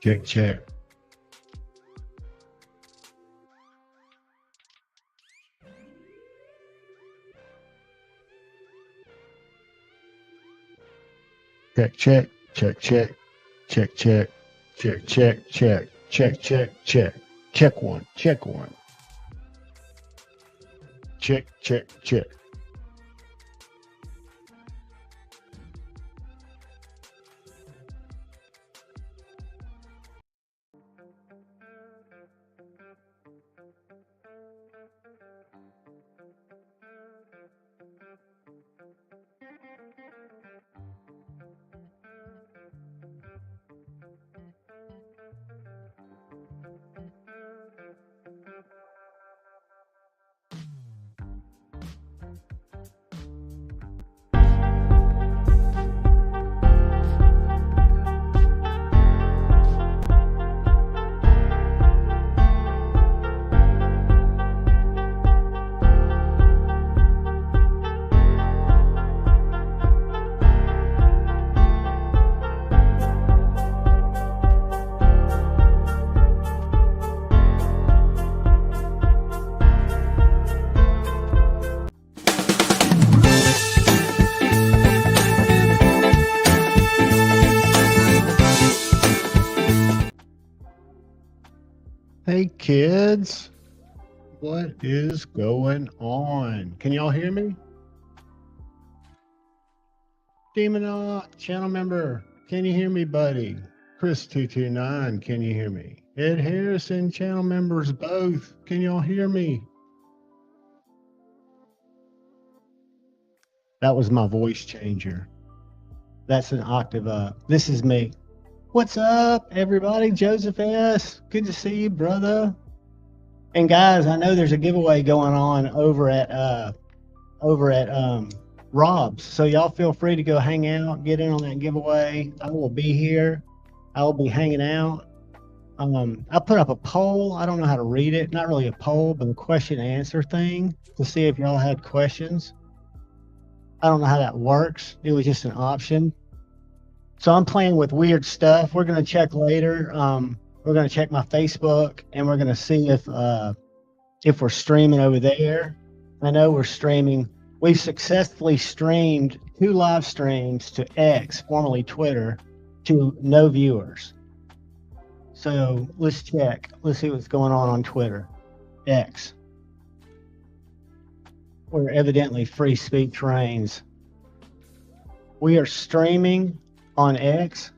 Check, check. Check, check, check, check, check, check, check, check, check, check, check, check, check one, check one. Check, check, check. Hey kids, what is going on? Can y'all hear me? Demonot, channel member, can you hear me, buddy? Chris229, can you hear me? Ed Harrison, channel members both, can y'all hear me? That was my voice changer. That's an octave up. This is me. What's up, everybody? Joseph S. Good to see you, brother. And guys, I know there's a giveaway going on over at Rob's. So y'all feel free to go hang out, get in on that giveaway. I will be here. I will be hanging out. I put up a poll. I don't know how to read it. Not really a poll, but a question and answer thing to see if y'all had questions. I don't know how that works. It was just an option. So I'm playing with weird stuff. We're going to check later. We're going to check my Facebook, and we're going to see if we're streaming over there. I know we're streaming. We've successfully streamed 2 live streams to X, formerly Twitter, to no viewers. So let's check. Let's see what's going on Twitter. X. Where evidently free speech reigns. We are streaming on X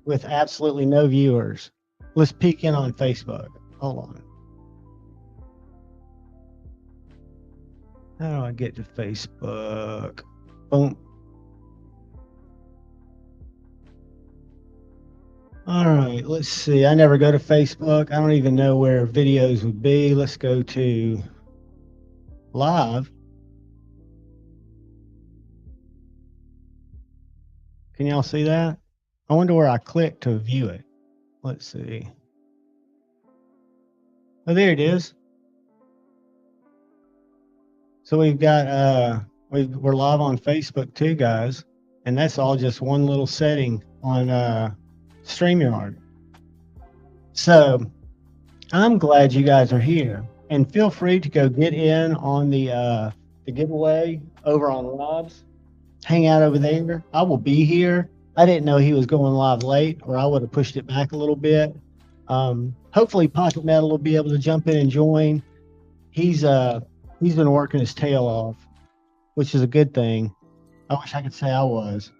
with absolutely no viewers. Let's peek in on Facebook. Hold on. How do I get to Facebook? Boom. All right, let's see. I never go to Facebook. I don't even know where videos would be. Let's go to live. Can y'all see that? I wonder where I click to view it. Let's see. Oh, there it is. So we've got we're live on Facebook too, guys, and that's all just one little setting on StreamYard. So I'm glad you guys are here, and feel free to go get in on the giveaway over on Rob's. Hang out over there. I will be here. I didn't know he was going live late, or I would have pushed it back a little bit. Hopefully Pocket Metal will be able to jump in and join. He's been working his tail off, which is a good thing. I wish I could say I was.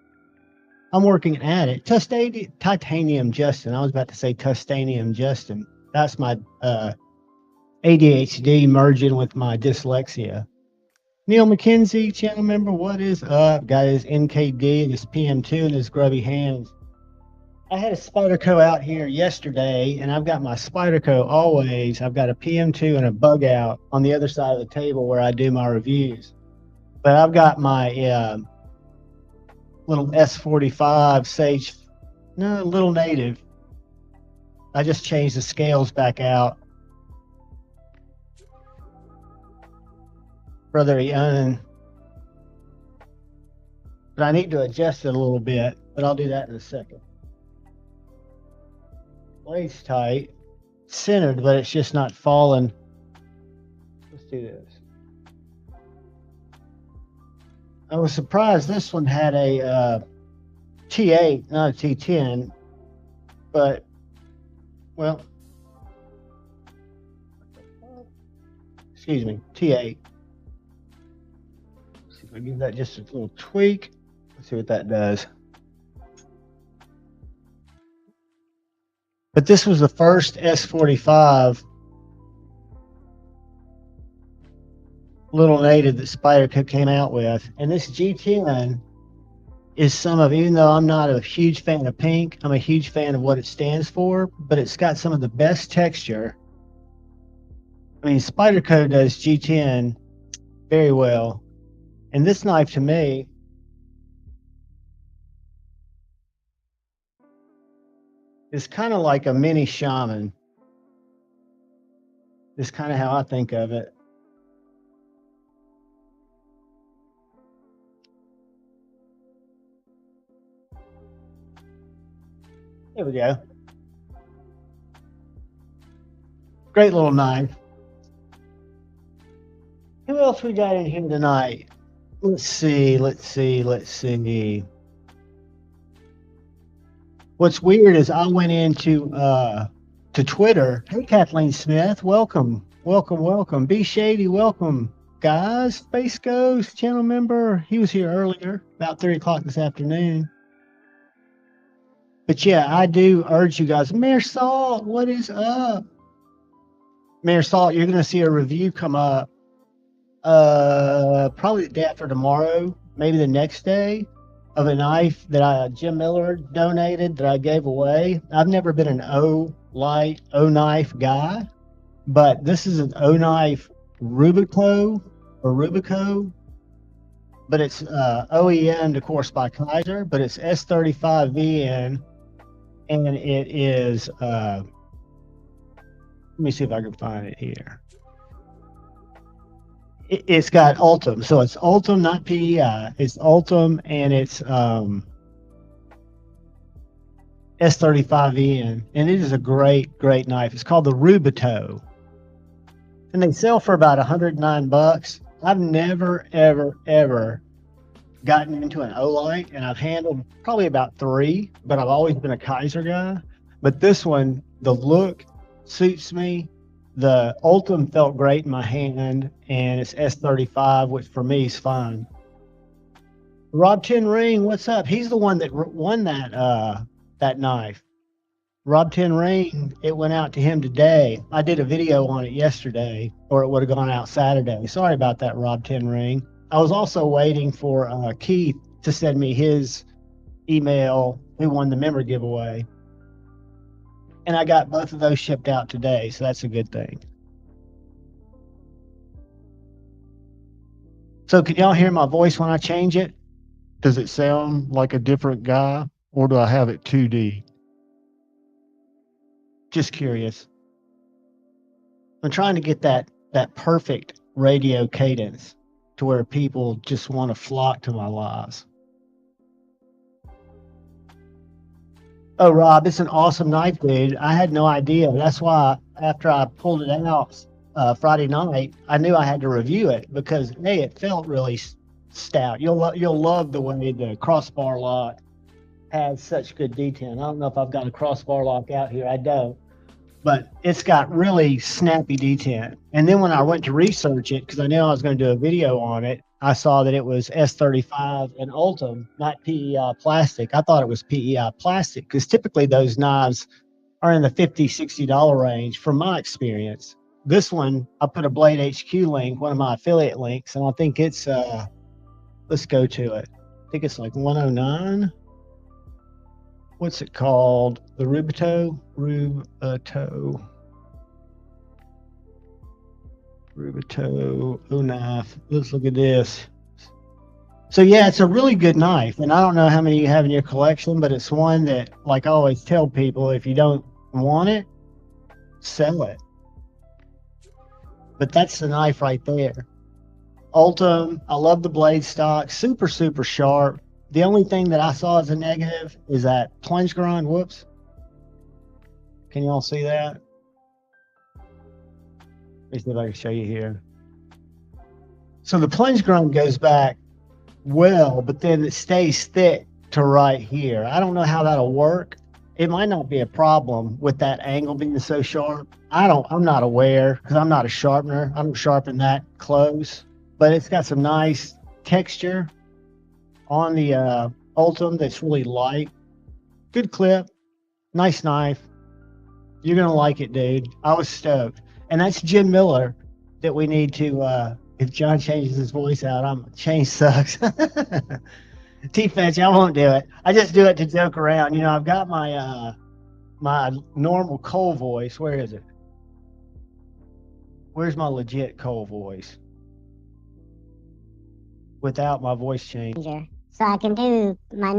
I'm working at it. Titanium Justin. I was about to say Tustanium Justin. That's my ADHD merging with my dyslexia. Neil McKenzie, channel member, what is up? Got his NKD and his PM2 in his grubby hands. I had a Spyderco out here yesterday, and I've got my Spyderco always. I've got a PM2 and a bug out on the other side of the table where I do my reviews. But I've got my little S45 Sage, no, little native. I just changed the scales back out. Brother Ian. But I need to adjust it a little bit, but I'll do that in a second. Blade's tight, centered, but it's just not falling. Let's do this. I was surprised this one had a T8, not a T10, but, well, excuse me, T8. Let's see if I give that just a little tweak. Let's see what that does. But this was the first S45 little native that Spyderco came out with. And this G10 is some of, even though I'm not a huge fan of pink, I'm a huge fan of what it stands for, but it's got some of the best texture. I mean, Spyderco does G10 very well. And this knife to me is kind of like a mini shaman. Is kind of how I think of it. There we go. Great little knife. Who else we got in here tonight? Let's see. What's weird is I went into to Twitter. Hey, Kathleen Smith, welcome. Be Shady, welcome, guys. Space Ghost, channel member. He was here earlier, about 3 o'clock this afternoon. But yeah, I do urge you guys. Mayor Salt, what is up? Mayor Salt, you're going to see a review come up probably the day after tomorrow, maybe the next day, of a knife that Jim Miller donated that I gave away. I've never been an Olight, O-knife guy, but this is an O-knife Rubato, but it's OEM, of course, by Kaiser, but it's S35VN, and it is, let me see if I can find it here. It's got Ultim, so it's Ultim, not PEI. It's Ultim, and it's S35VN, and it is a great knife. It's called the Rubato, and they sell for about $109. I've never, ever gotten into an Olight, and I've handled probably about 3, but I've always been a Kaiser guy. But this one, the look suits me. The Ultim felt great in my hand, and it's S35, which for me is fine. Rob 10 Ring, what's up? He's the one that won that knife. Rob 10 Ring, it went out to him today. I did a video on it yesterday, or it would have gone out Saturday. Sorry about that, Rob 10 Ring. I was also waiting for Keith to send me his email who won the member giveaway. And I got both of those shipped out today, so that's a good thing. So can y'all hear my voice when I change it? Does it sound like a different guy, or do I have it 2D? Just curious. I'm trying to get that perfect radio cadence to where people just want to flock to my lives. Oh, Rob, it's an awesome knife, dude. I had no idea. That's why after I pulled it out Friday night, I knew I had to review it because, hey, it felt really stout. You'll love the way the crossbar lock has such good detail. I don't know if I've got a crossbar lock out here. I don't. But it's got really snappy detent. And then when I went to research it, because I knew I was going to do a video on it, I saw that it was S35 and Ultim, not PEI plastic. I thought it was PEI plastic because typically those knives are in the $50, $60 range from my experience. This one, I put a Blade HQ link, one of my affiliate links, and I think it's, let's go to it. I think it's like 109. What's it called? The Rubato? Rubato, knife. Let's look at this. So yeah, it's a really good knife, and I don't know how many you have in your collection, but it's one that, like I always tell people, if you don't want it, sell it. But that's the knife right there. Ultim, I love the blade stock, super sharp. The only thing that I saw as a negative is that plunge grind. Whoops. Can y'all see that? Let me see if I can show you here. So the plunge grunt goes back well, but then it stays thick to right here. I don't know how that'll work. It might not be a problem with that angle being so sharp. I'm not aware because I'm not a sharpener. I don't sharpen that close, but it's got some nice texture on the Ultim that's really light. Good clip, nice knife. You're gonna like it, dude. I was stoked. And that's Jim Miller that we need to if John changes his voice out, change sucks. T-Fetch, I won't do it. I just do it to joke around. You know, I've got my my normal Cole voice. Where is it? Where's my legit Cole voice? Without my voice change. So I can do my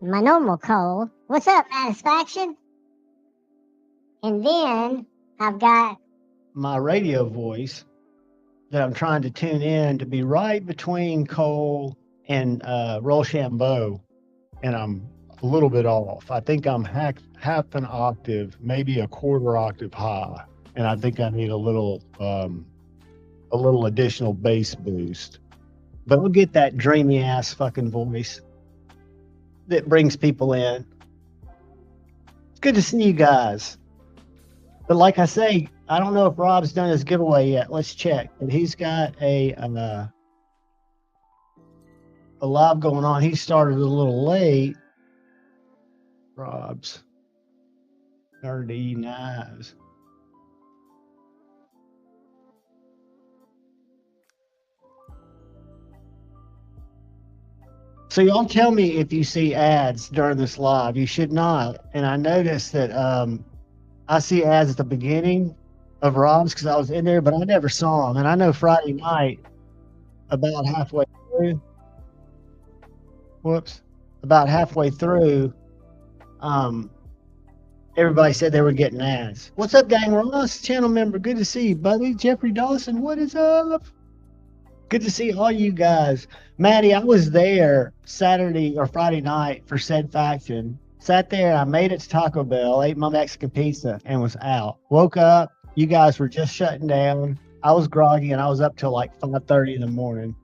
normal Cole. What's up, Satisfaction? And then I've got my radio voice that I'm trying to tune in to be right between Cole and Rochambeau, and I'm a little bit off. I think I'm half an octave, maybe a quarter octave high, and I think I need a little additional bass boost. But I'll get that dreamy ass fucking voice that brings people in. It's good to see you guys. But like I say, I don't know if Rob's done his giveaway yet. Let's check. But he's got a live going on. He started a little late. Rob's Nerdy Knives. So y'all tell me if you see ads during this live. You should not. And I noticed that I see ads at the beginning of Rob's because I was in there, but I never saw them. And I know Friday night, about halfway through, everybody said they were getting ads. What's up, gang? Ross, channel member. Good to see you, buddy. Jeffrey Dawson, what is up? Good to see all you guys. Maddie, I was there Saturday or Friday night for said faction. Sat there, I made it to Taco Bell, ate my Mexican pizza, and was out. Woke up, you guys were just shutting down. I was groggy, and I was up till like 5:30 in the morning.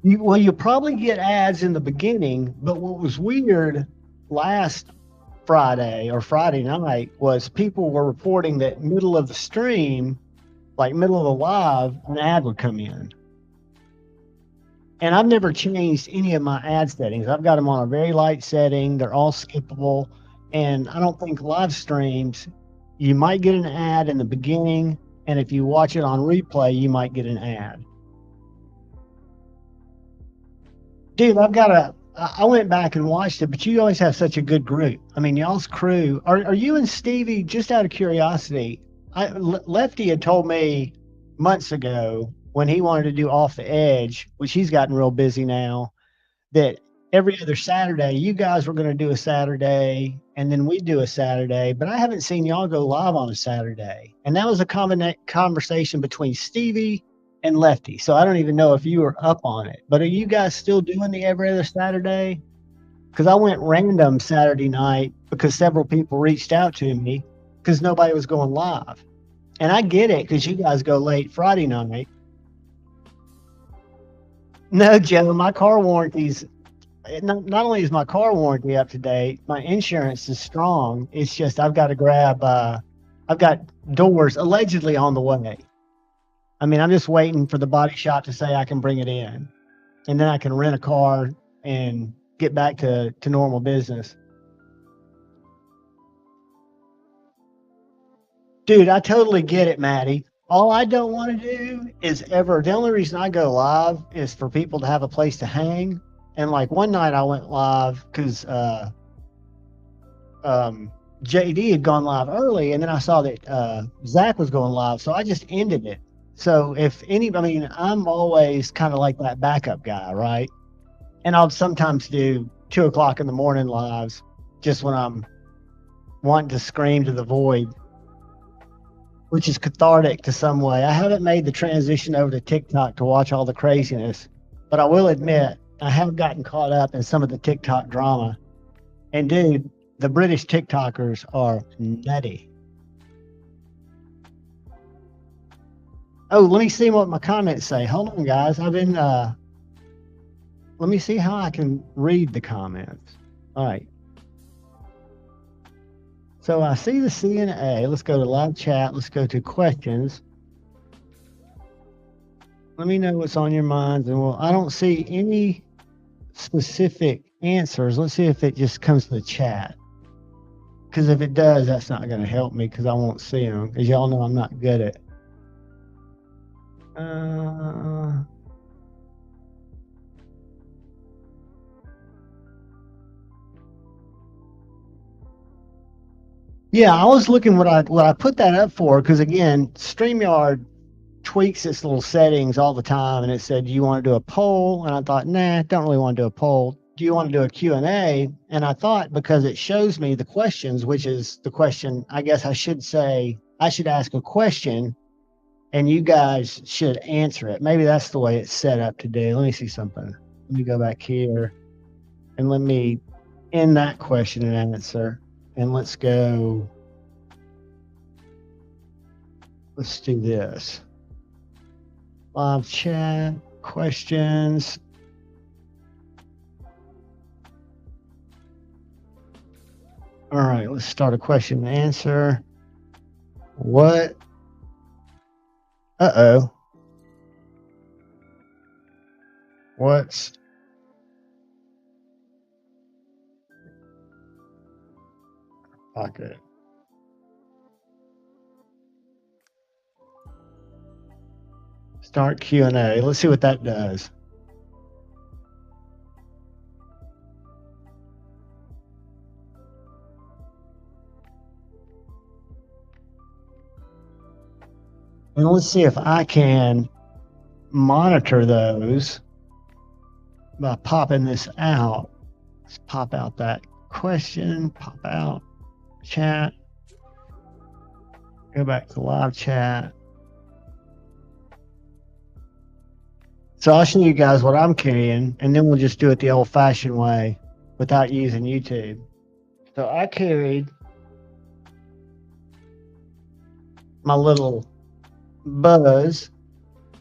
You'll probably get ads in the beginning, but what was weird last Friday or Friday night was people were reporting that middle of the stream, like middle of the live, an ad would come in. And I've never changed any of my ad settings. I've got them on a very light setting. They're all skippable. And I don't think live streams, you might get an ad in the beginning. And if you watch it on replay, you might get an ad. Dude, I went back and watched it, but you always have such a good group. I mean, y'all's crew. Are you and Stevie, just out of curiosity, Lefty had told me months ago when he wanted to do Off the Edge, which he's gotten real busy now, that every other Saturday, you guys were going to do a Saturday, and then we'd do a Saturday, but I haven't seen y'all go live on a Saturday. And that was a conversation between Stevie and Lefty. So I don't even know if you were up on it. But are you guys still doing the every other Saturday? Because I went random Saturday night because several people reached out to me because nobody was going live. And I get it because you guys go late Friday night. No, Joe, my car warranty's not only is my car warranty up to date, my insurance is strong. It's just I've got to grab I've got doors allegedly on the way. I mean, I'm just waiting for the body shop to say I can bring it in, and then I can rent a car and get back to normal business. Dude, I totally get it, Maddie. All I don't want to do is the only reason I go live is for people to have a place to hang. And like one night I went live because JD had gone live early, and then I saw that Zach was going live, so I just ended it. So I'm always kind of like that backup guy, right? And I'll sometimes do 2 o'clock in the morning lives just when I'm wanting to scream to the void, which is cathartic to some way. I haven't made the transition over to TikTok to watch all the craziness, but I will admit I have gotten caught up in some of the TikTok drama. And dude, The British TikTokers are nutty. Oh, let me see what my comments say. Hold on, guys. Let me see how I can read the comments. All right. So I see the C and A. Let's go to live chat. Let's go to questions. Let me know what's on your minds. And I don't see any specific answers. Let's see if it just comes to the chat. Because if it does, that's not going to help me because I won't see them. As y'all know, I'm not good at. Yeah, I was looking what I put that up for because again, StreamYard tweaks its little settings all the time, and it said, "Do you want to do a poll?" And I thought, "Nah, don't really want to do a poll. Do you want to do a Q&A?" And I thought because it shows me the questions, which is the question, I guess I should say I should ask a question, and you guys should answer it. Maybe that's the way it's set up today. Let me see something. Let me go back here, and let me end that question and answer. And let's go. Let's do this. Live chat, questions. All right, let's start a question and answer. What? Uh-oh. What's pocket? Start Q&A. Let's see what that does. And let's see if I can monitor those by popping this out. Let's pop out that question, pop out chat, go back to live chat. So I'll show you guys what I'm carrying, and then we'll just do it the old-fashioned way without using YouTube. So I carried my little Buzz,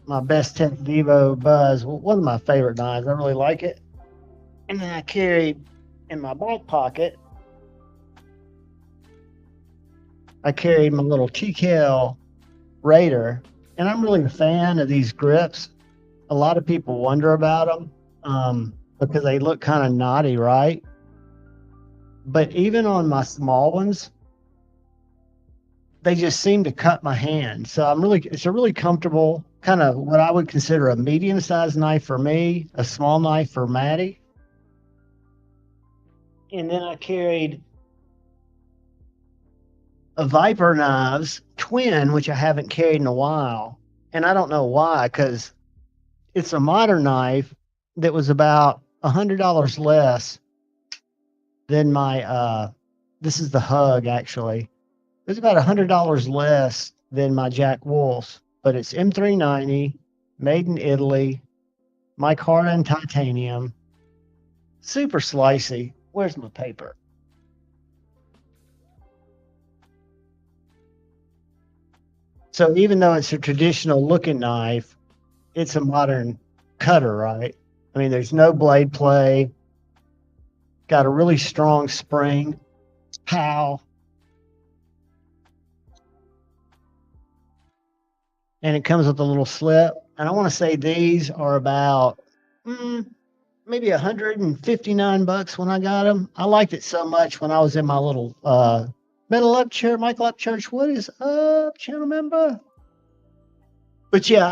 my Best Tech Vivo Buzz, one of my favorite knives. I really like it. And then I carried in my back pocket, I carried my little TKL Raider, and I'm really a fan of these grips. A lot of people wonder about them because they look kind of knotty, right? But even on my small ones, they just seem to cut my hand. So it's a really comfortable, kind of what I would consider a medium-sized knife for me, a small knife for Maddie. And then I carried a Viper Knives twin, which I haven't carried in a while. And I don't know why, because it's a modern knife that was about $100 less than my, this is the Hug actually. It's about $100 less than my Jack Wolf's, but it's M390, made in Italy, micarta and titanium, super slicey. Where's my paper? So even though it's a traditional looking knife, it's a modern cutter, right? I mean, there's no blade play. Got a really strong spring. Pow. And it comes with a little slip. And I want to say these are about maybe $159 when I got them. I liked it so much when I was in my little Michael Upchurch. What is up, channel member? But yeah,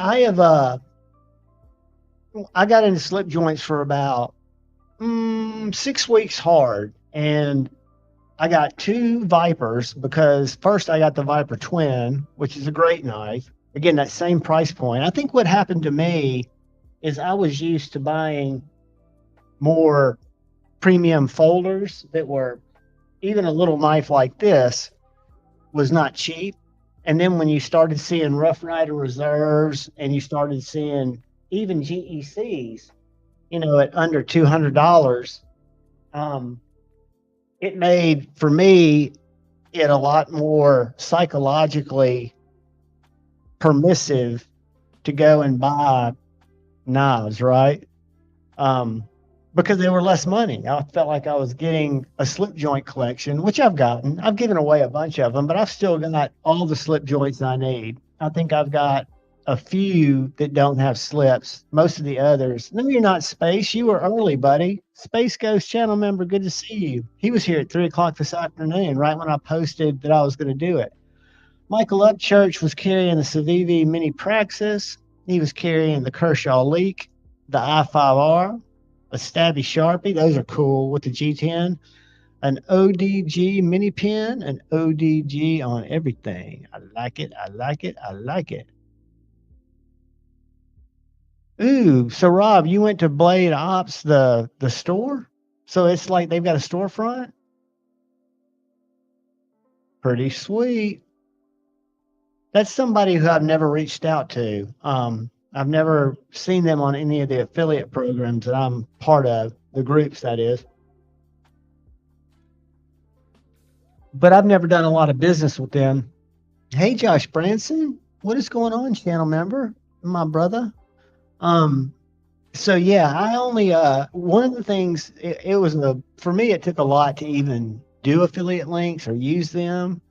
I got into slip joints for about 6 weeks hard, and I got 2 Vipers because first I got the Viper Twin, which is a great knife. Again, that same price point. I think what happened to me is I was used to buying more premium folders that were, even a little knife like this was not cheap. And then when you started seeing Rough Rider Reserves and you started seeing even GECs, at under $200, it made, for me, it a lot more psychologically permissive to go and buy knives, right? Um, because they were less money. I felt like I was getting a slip joint collection, which I've gotten. I've given away a bunch of them, but I've still got all the slip joints I need. I think I've got a few that don't have slips. Most of the others. No, you're not, Space. You were early, buddy. Space Ghost channel member, good to see you. He was here at 3 o'clock this afternoon, right when I posted that I was going to do it. Michael Upchurch was carrying the Civivi Mini Praxis. He was carrying the Kershaw Leak, the I5R, a Stabby Sharpie. Those are cool with the G10. An ODG mini pen, an ODG on everything. I like it. I like it. I like it. Ooh, so Rob, you went to Blade Ops, the store? So it's like they've got a storefront? Pretty sweet. That's somebody who I've never reached out to. I've never seen them on any of the affiliate programs that I'm part of, the groups that is. But I've never done a lot of business with them. Hey, Josh Branson, what is going on, channel member, my brother? So yeah, I only one of the things it was for me it took a lot to even do affiliate links or use them,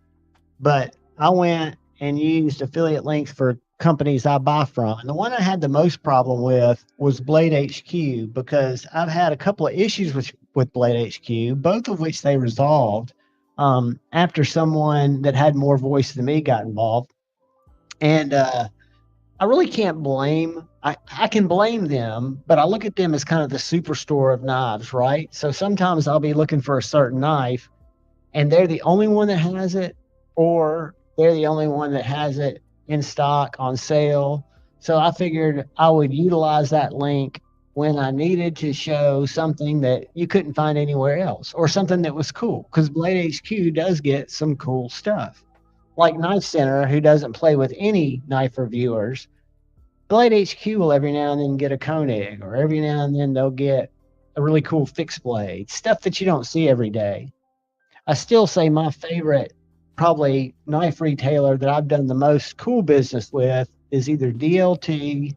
but I went and used affiliate links for companies I buy from. And the one I had the most problem with was Blade HQ, because I've had a couple of issues with Blade HQ, both of which they resolved after someone that had more voice than me got involved. And I really can't blame. I can blame them, but I look at them as kind of the superstore of knives, right? So sometimes I'll be looking for a certain knife, and they're the only one that has it, or they're the only one that has it in stock on sale. So I figured I would utilize that link when I needed to show something that you couldn't find anywhere else, or something that was cool, because Blade HQ does get some cool stuff. Like Knife Center, who doesn't play with any knife reviewers, Blade HQ will every now and then get a Koenig, or every now and then they'll get a really cool fixed blade, stuff that you don't see every day. I still say my favorite, probably knife retailer that I've done the most cool business with is either DLT,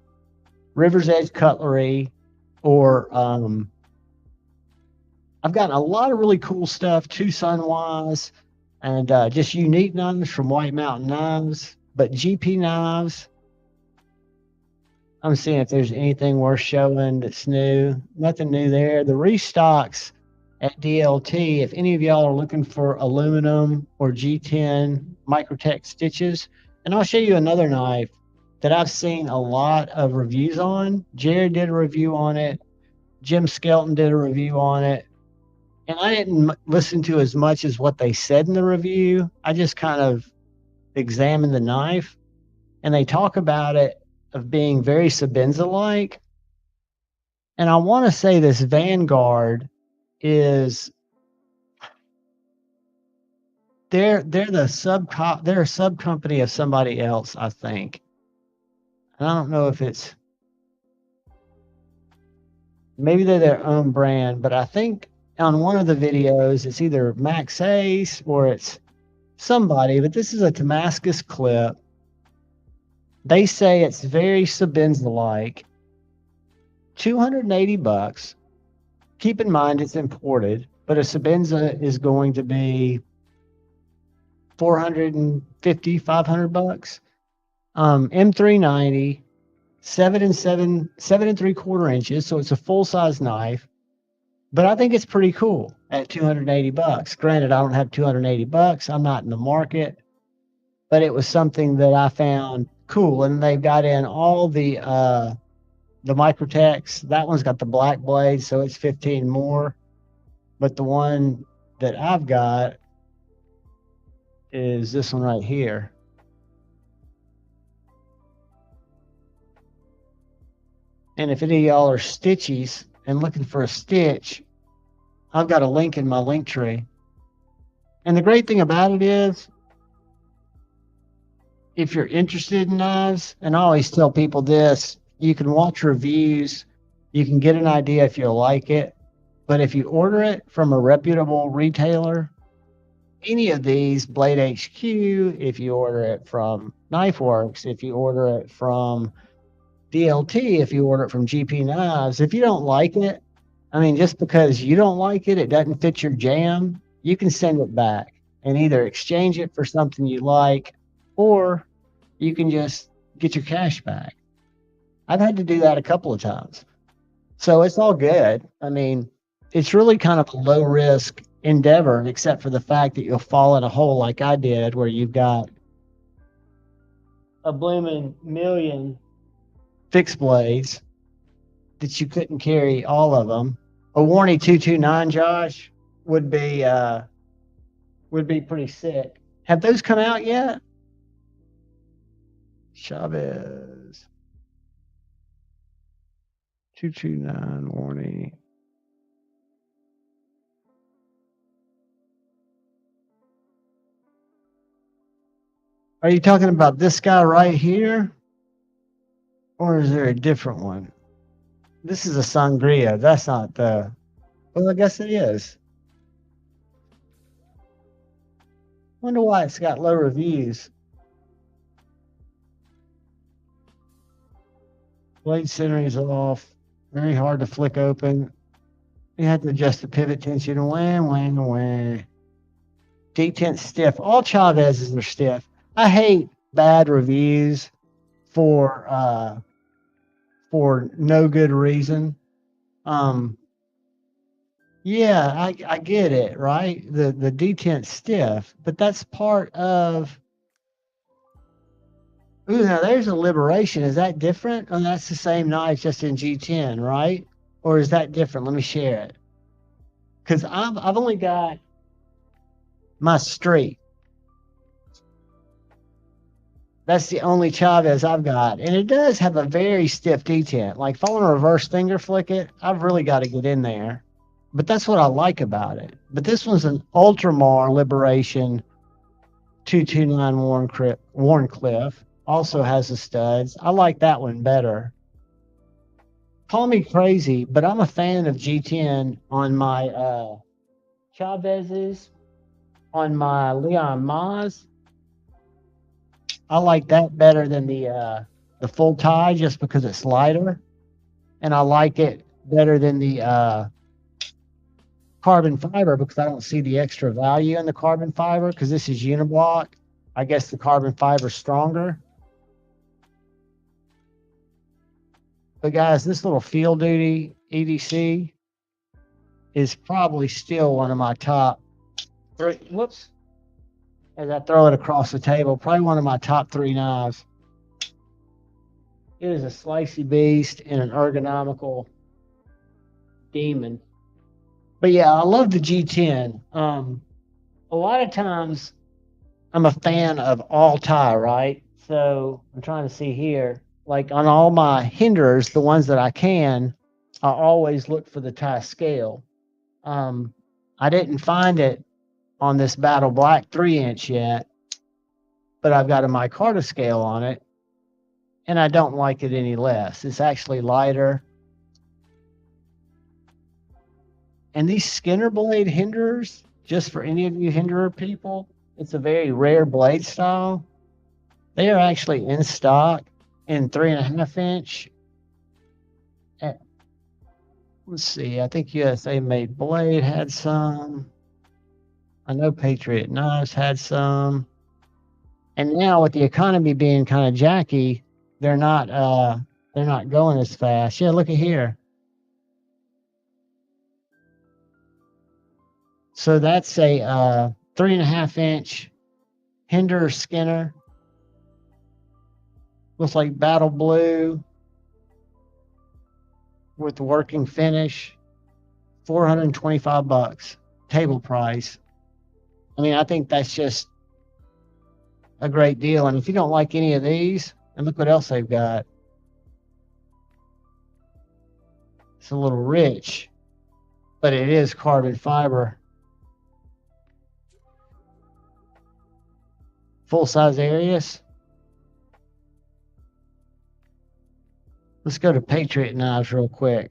River's Edge Cutlery, or I've gotten a lot of really cool stuff, Tucson Wise, and just unique knives from White Mountain Knives. But GP Knives, I'm seeing if there's anything worth showing that's new. Nothing new there. The restocks at DLT, if any of y'all are looking for aluminum or G10 Microtech stitches, and I'll show you another knife that I've seen a lot of reviews on. Jared did a review on it. Jim Skelton did a review on it. And I didn't listen to as much as what they said in the review. I just kind of examined the knife, and they talk about it of being very Sabenza-like. And I want to say this Vanguard is they're a sub company of somebody else, I think. And I don't know if it's maybe they're their own brand, but I think on one of the videos it's either Max Ace or it's somebody, but this is a Damascus clip. They say it's very Sabenza-like. $280. Keep in mind it's imported, but a Sabenza is going to be $450, $500. M390, 7 3/4 inches, so it's a full size knife. But I think it's pretty cool at $280. Granted, I don't have $280. I'm not in the market, but it was something that I found cool. And they've got in all the Microtechs. That one's got the black blade, so it's 15 more. But the one that I've got is this one right here. And if any of y'all are stitchies and looking for a stitch, I've got a link in my link tree. And the great thing about it is, if you're interested in knives, and I always tell people this, you can watch reviews, you can get an idea if you'll like it. But if you order it from a reputable retailer, any of these, Blade HQ, if you order it from Knife Works, if you order it from DLT, if you order it from GP Knives, if you don't like it, I mean, just because you don't like it, it doesn't fit your jam, you can send it back and either exchange it for something you like, or you can just get your cash back. I've had to do that a couple of times. So it's all good. I mean, it's really kind of a low risk endeavor, except for the fact that you'll fall in a hole like I did, where you've got a blooming million fixed blades that you couldn't carry all of them. A Warney 229, Josh, would be pretty sick. Have those come out yet? Chaves 229 Warney. Are you talking about this guy right here? Or is there a different one? This is a Sangria. That's not the. Well, I guess it is. Wonder why it's got low reviews. Blade centering's off. Very hard to flick open. You have to adjust the pivot tension. Wah. Detent stiff. All Chavez's are stiff. I hate bad reviews for no good reason. Yeah, I get it, right? The detent's stiff, but that's part of. Ooh, now there's a Liberation. Is that different? Oh, that's the same knife, just in G10, right? Or is that different? Let me share it. Because I've only got my Street. That's the only Chavez I've got, and it does have a very stiff detent. Like if I want to reverse finger flick it, I've really got to get in there. But that's what I like about it. But this one's an Ultramar Liberation 229 Warncliffe. Also has the studs. I like that one better. Call me crazy, but I'm a fan of G10 on my Chavez's, on my Leon Maz. I like that better than the full tie just because it's lighter, and I like it better than the carbon fiber because I don't see the extra value in the carbon fiber because this is uniblock. I guess the carbon fiber is stronger. But guys, this little field duty EDC is probably still one of my top three. Whoops. As I throw it across the table, probably one of my top three knives. It is a slicey beast and an ergonomical demon. But yeah, I love the G10. A lot of times I'm a fan of all tie, right? So I'm trying to see here. Like on all my hinders, the ones that I can, I always look for the tie scale. I didn't find it on this Battle Black 3-inch yet, but I've got a micarta scale on it, and I don't like it any less. It's actually lighter. And these Skinner blade hinders, just for any of you hinderer people, it's a very rare blade style. They are actually in stock in 3.5-inch. Let's see, I think USA Made Blade had some. I know Patriot Knives had some. And now with the economy being kind of jacky, they're not going as fast. Yeah, look at here. So that's a 3.5-inch Hinder Skinner. Looks like battle blue with working finish. $425 table price. I mean, I think that's just a great deal. And if you don't like any of these, and look what else they've got. It's a little rich, but it is carbon fiber. Full size Arius. Let's go to Patriot Knives real quick.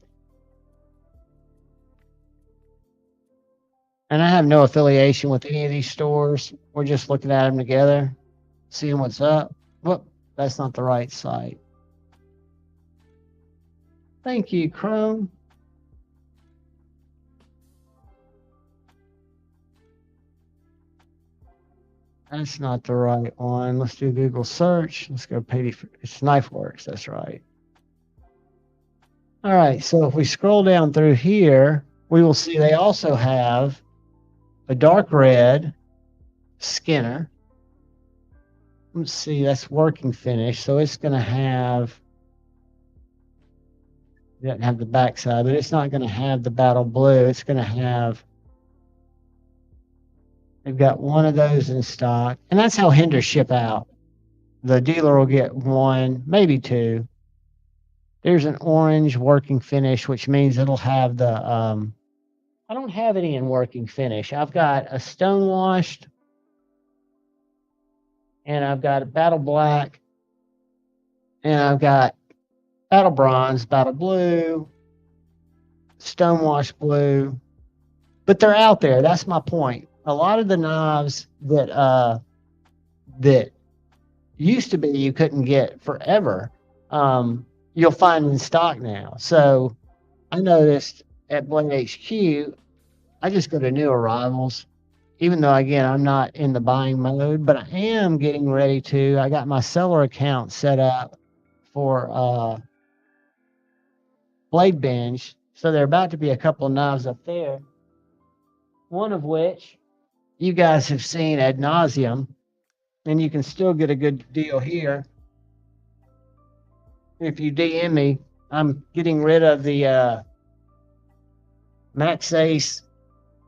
And I have no affiliation with any of these stores. We're just looking at them together, seeing what's up. Whoop, that's not the right site. Thank you, Chrome. That's not the right one. Let's do Google search. Let's go pay. It's KnifeWorks. That's right. All right. So if we scroll down through here, we will see they also have a dark red Skinner. Let's see. That's working finish. So it's going to have. It doesn't have the backside, but it's not going to have the battle blue. It's going to have. They've got one of those in stock, and that's how Henders ship out. The dealer will get one, maybe two. There's an orange working finish, which means it'll have the. I don't have any in working finish. I've got a stone washed, and I've got a battle black, and I've got battle bronze, battle blue, stone wash blue. But they're out there. That's my point. A lot of the knives that used to be you couldn't get forever, you'll find in stock now. So I noticed at Blade HQ, I just go to new arrivals, even though, again, I'm not in the buying mode, but I am getting ready to. I got my seller account set up for Blade Binge. So there are about to be a couple of knives up there, one of which you guys have seen ad nauseum, and you can still get a good deal here. If you DM me, I'm getting rid of the Max Ace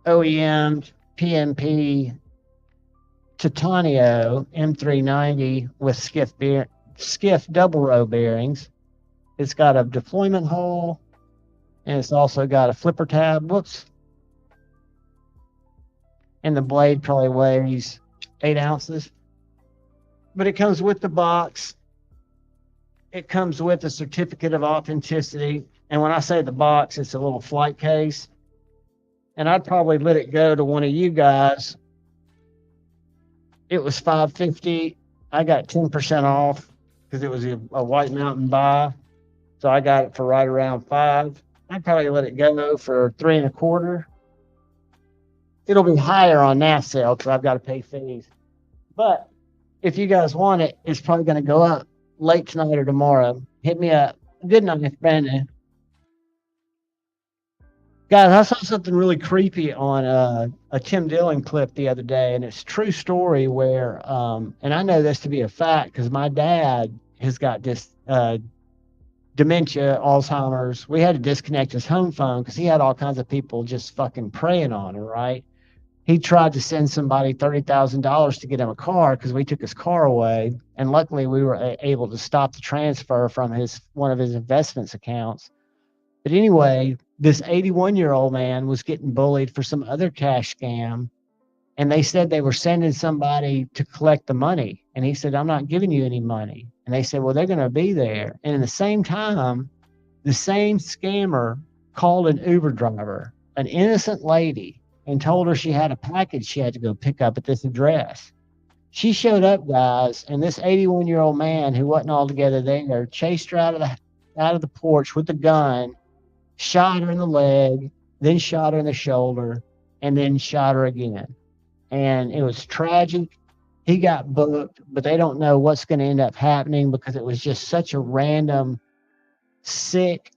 OEM PMP Titanio M390 with skiff double row bearings. It's got a deployment hole, and it's also got a flipper tab. Whoops. And the blade probably weighs 8 ounces. But it comes with the box. It comes with a certificate of authenticity. And when I say the box, it's a little flight case. And I'd probably let it go to one of you guys. It was $5.50. I got 10% off because it was a White Mountain buy. So I got it for right around $5. I'd probably let it go for $3.25. It'll be higher on NAF sale because I've got to pay fees. But if you guys want it, it's probably going to go up late tonight or tomorrow. Hit me up. Good night, Brandon. Guys, I saw something really creepy on a Tim Dillon clip the other day, and it's a true story where, and I know this to be a fact because my dad has got this dementia, Alzheimer's. We had to disconnect his home phone because he had all kinds of people just fucking preying on him, right? He tried to send somebody $30,000 to get him a car because we took his car away, and luckily we were able to stop the transfer from one of his investments accounts. But anyway, this 81-year-old man was getting bullied for some other cash scam, and they said they were sending somebody to collect the money. And he said, "I'm not giving you any money." And they said, "Well, they're going to be there." And in the same time, the same scammer called an Uber driver, an innocent lady, and told her she had a package she had to go pick up at this address. She showed up, guys, and this 81-year-old man who wasn't altogether there chased her out of the porch with a gun, shot her in the leg, then shot her in the shoulder, and then shot her again. And it was tragic. He got booked, but they don't know what's going to end up happening because it was just such a random, sick,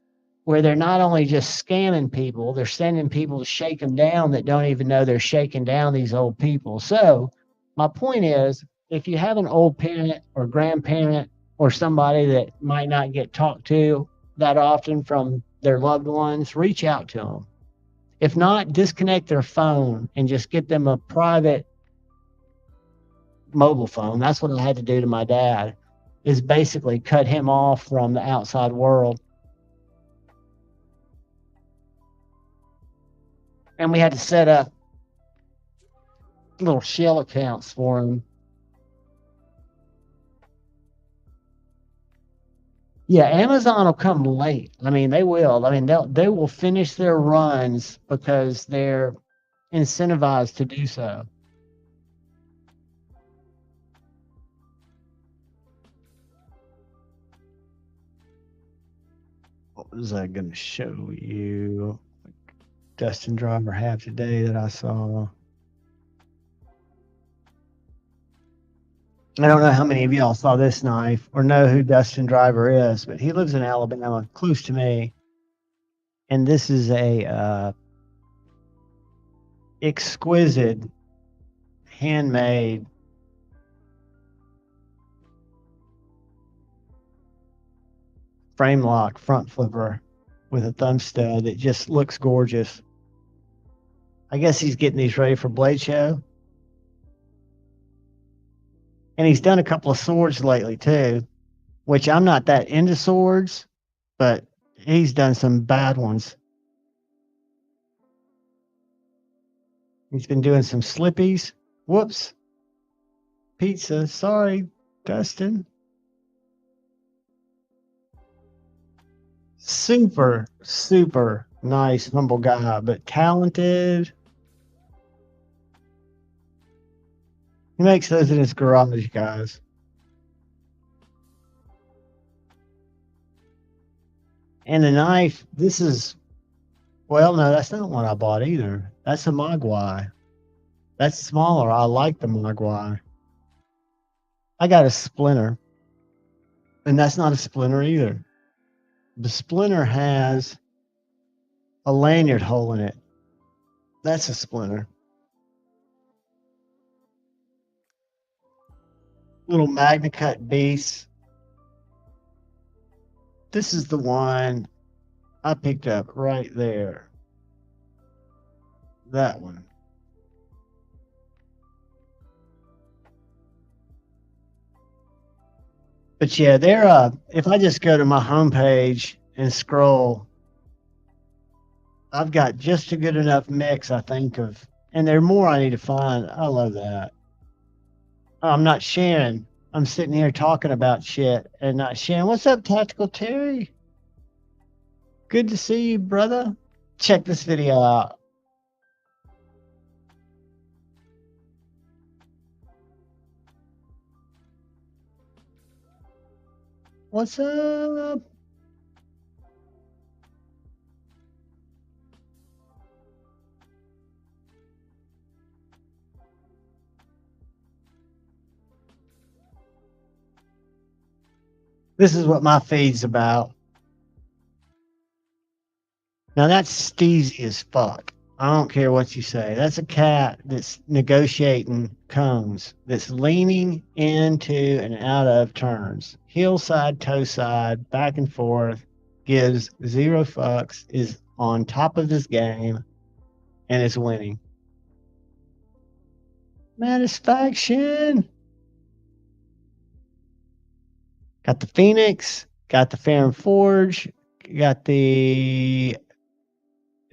where they're not only just scamming people, they're sending people to shake them down that don't even know they're shaking down these old people. So my point is, if you have an old parent or grandparent or somebody that might not get talked to that often from their loved ones, reach out to them. If not, disconnect their phone and just get them a private mobile phone. That's what I had to do to my dad, is basically cut him off from the outside world. And we had to set up little shell accounts for him. Yeah, Amazon will come late. I mean, they will. I mean, they will finish their runs because they're incentivized to do so. What was I going to show you? Dustin Driver have today that I saw. I don't know how many of y'all saw this knife or know who Dustin Driver is, but he lives in Alabama, close to me. And this is a exquisite, handmade frame lock front flipper with a thumb stud that just looks gorgeous. I guess he's getting these ready for Blade Show. And he's done a couple of swords lately too, which I'm not that into swords, but he's done some bad ones. He's been doing some slippies. Whoops. Pizza. Sorry, Dustin. Super, super nice, humble guy, but talented. He makes those in his garage, guys. And the knife, this is, well, no, that's not one I bought either. That's a Mogwai. That's smaller. I like the Mogwai. I got a Splinter, and that's not a Splinter either. The Splinter has a lanyard hole in it. That's a Splinter. Little Magna Cut beast. This is the one I picked up right there. That one. But yeah, they're if I just go to my homepage and scroll, I've got just a good enough mix, I think, of, and there are more I need to find. I love that. Oh, I'm not sharing. I'm sitting here talking about shit and not sharing. What's up, Tactical Terry? Good to see you, brother. Check this video out. What's up? This is what my feed's about. Now that's steezy as fuck. I don't care what you say. That's a cat that's negotiating cones, that's leaning into and out of turns, heel side, toe side, back and forth, gives zero fucks, is on top of his game, and is winning. Satisfaction. Got the Phoenix, got the Farron Forge, got the,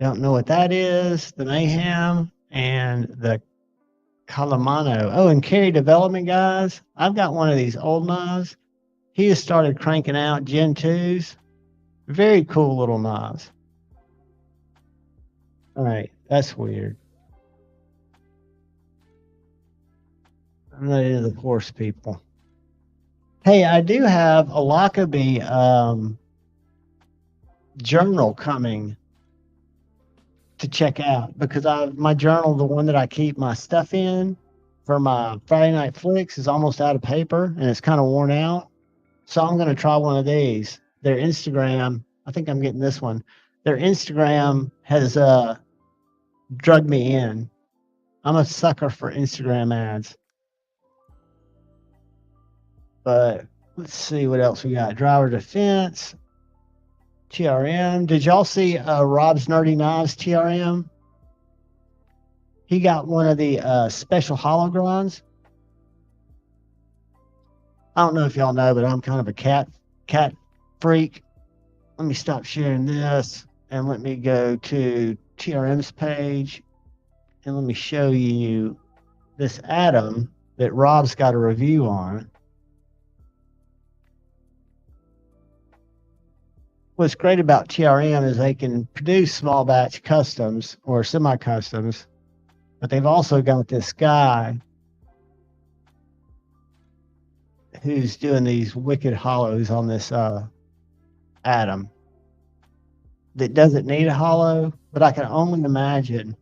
I don't know what that is, the Mayhem, and the Calamano. Oh, and Carry Development, guys. I've got one of these old knives. He has started cranking out Gen 2s. Very cool little knives. All right, that's weird. I'm not into the horse people. Hey, I do have a Lockerbie journal coming to check out, because my journal, the one that I keep my stuff in for my Friday Night Flicks, is almost out of paper and it's kind of worn out. So I'm going to try one of these. Their Instagram, I think I'm getting this one. Their Instagram has drugged me in. I'm a sucker for Instagram ads. But let's see what else we got. Driver Defense, TRM. Did y'all see Rob's Nerdy Knives TRM? He got one of the special hologrons. I don't know if y'all know, but I'm kind of a cat freak. Let me stop sharing this and let me go to TRM's page and let me show you this atom that Rob's got a review on. What's great about TRM is they can produce small batch customs or semi-customs But they've also got this guy who's doing these wicked hollows on this atom that doesn't need a hollow, but I can only imagine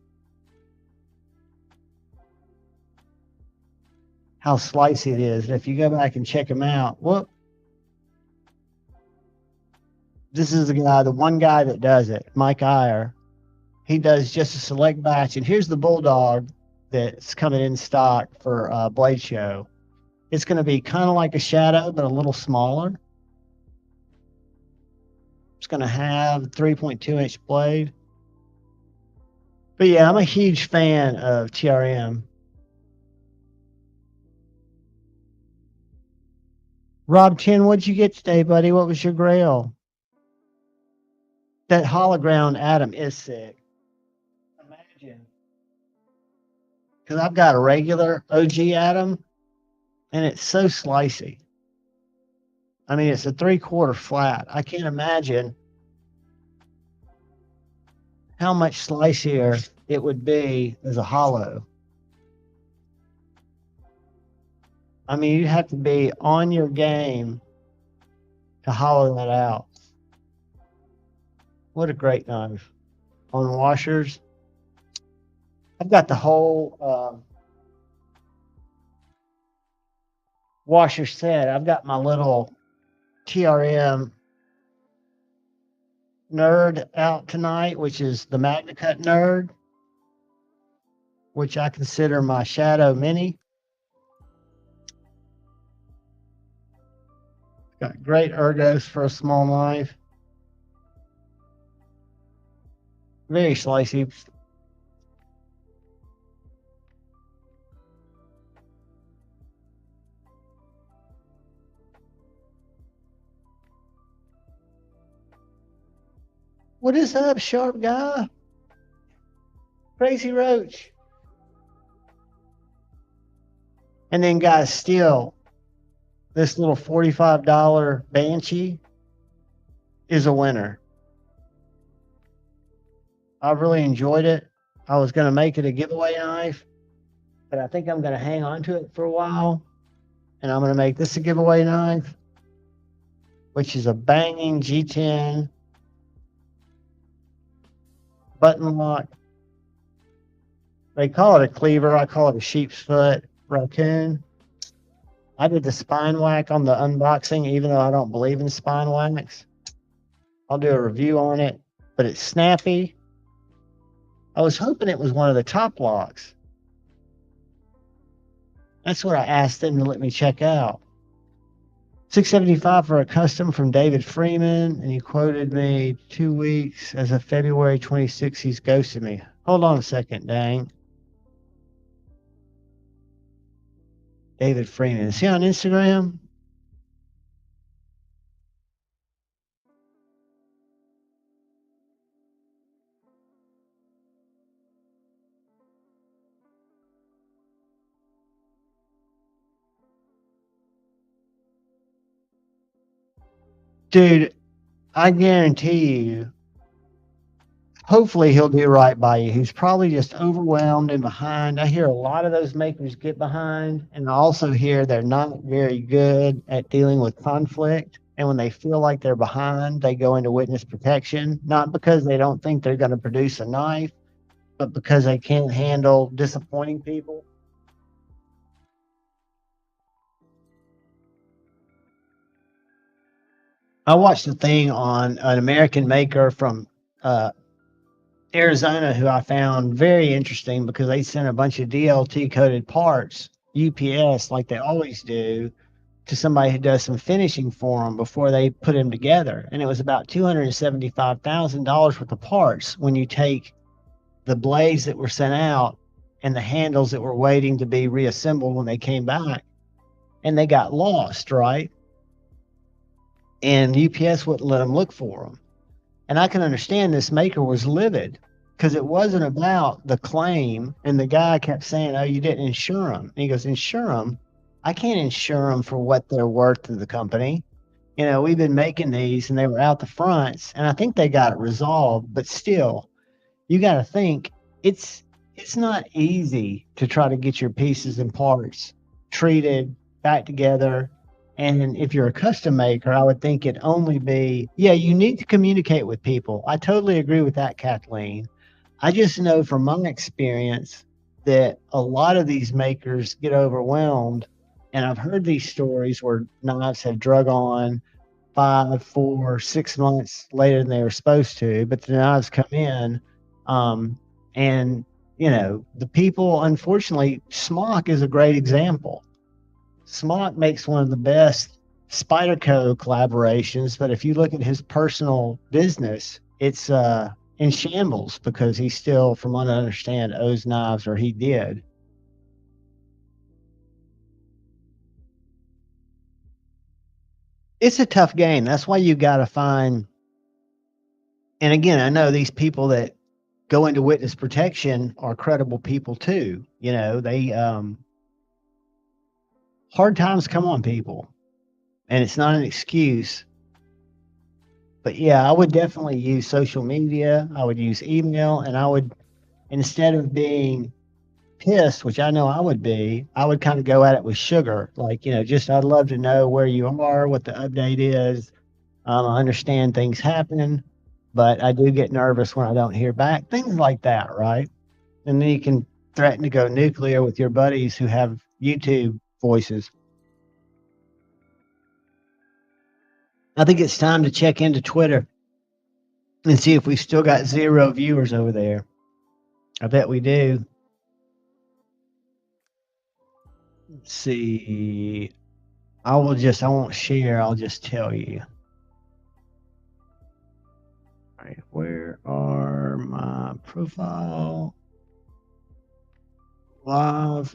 how slicey it is. And if you go back and check him out, whoop, this is the guy, the one guy that does it, Mike Iyer. He does just a select batch. And here's the Bulldog that's coming in stock for Blade Show. It's going to be kind of like a Shadow, but a little smaller. It's going to have a 3.2-inch blade. But yeah, I'm a huge fan of TRM. Rob 10, what'd you get today, buddy? What was your grail? That hologram atom is sick. Imagine. Because I've got a regular OG atom, and it's so slicey. I mean, it's a 3/4 flat. I can't imagine how much slicier it would be as a hollow. I mean, you have to be on your game to hollow that out. What a great knife. On washers, I've got the whole washer set. I've got my little TRM Nerd out tonight, which is the MagnaCut Nerd, which I consider my Shadow Mini. Got great ergos for a small knife. Very slicey. What is up, sharp guy? Crazy Roach. And then, guys, still, this little $45 Banshee is a winner. I really enjoyed it. I was going to make it a giveaway knife, but I think I'm going to hang on to it for a while. And I'm going to make this a giveaway knife, which is a banging G10 button lock. They call it a cleaver. I call it a sheep's foot raccoon. I did the spine whack on the unboxing, even though I don't believe in spine wax. I'll do a review on it, but it's snappy. I was hoping it was one of the top locks. That's what I asked them to let me check out. $675 for a custom from David Freeman, and he quoted me 2 weeks as of February 26th. He's ghosted me. Hold on a second, dang. David Freeman. Is he on Instagram? Dude, I guarantee you, hopefully he'll do right by you. He's probably just overwhelmed and behind. I hear a lot of those makers get behind, and I also hear they're not very good at dealing with conflict. And when they feel like they're behind, they go into witness protection, not because they don't think they're going to produce a knife, but because they can't handle disappointing people. I watched a thing on an American maker from Arizona who I found very interesting because they sent a bunch of DLT coded parts, UPS, like they always do, to somebody who does some finishing for them before they put them together. And it was about $275,000 worth of parts when you take the blades that were sent out and the handles that were waiting to be reassembled when they came back. And they got lost, right? And UPS wouldn't let them look for them. And I can understand this maker was livid because it wasn't about the claim. And the guy kept saying, oh, you didn't insure them. And he goes, insure them? I can't insure them for what they're worth to the company. You know, we've been making these and they were out the fronts. And I think they got it resolved. But still, you got to think it's it's not easy to try to get your pieces and parts treated back together. And if you're a custom maker, I would think it'd only be, yeah, you need to communicate with people. I totally agree with that, Kathleen. I just know from my experience that a lot of these makers get overwhelmed. And I've heard these stories where knives have drug on 5, 4, 6 months later than they were supposed to, but the knives come in. Um, and, the people, unfortunately, Smock is a great example. Smock makes one of the best Spyderco collaborations, but if you look at his personal business, it's in shambles because he still, from what I understand, owes knives, or he did. It's a tough game. That's why you got to find. And again, I know these people that go into witness protection are credible people too. They hard times come on people, and it's not an excuse. But yeah, I would definitely use social media. I would use email, and I would, instead of being pissed, which I know I would be, I would kind of go at it with sugar. Like, just I'd love to know where you are, what the update is. I understand things happen, but I do get nervous when I don't hear back. Things like that, right? And then you can threaten to go nuclear with your buddies who have YouTube voices. I think it's time to check into Twitter and see if we still got 0 viewers over there. I bet we do. Let's see. I won't share. I'll just tell you. All right, where are my profile? Live.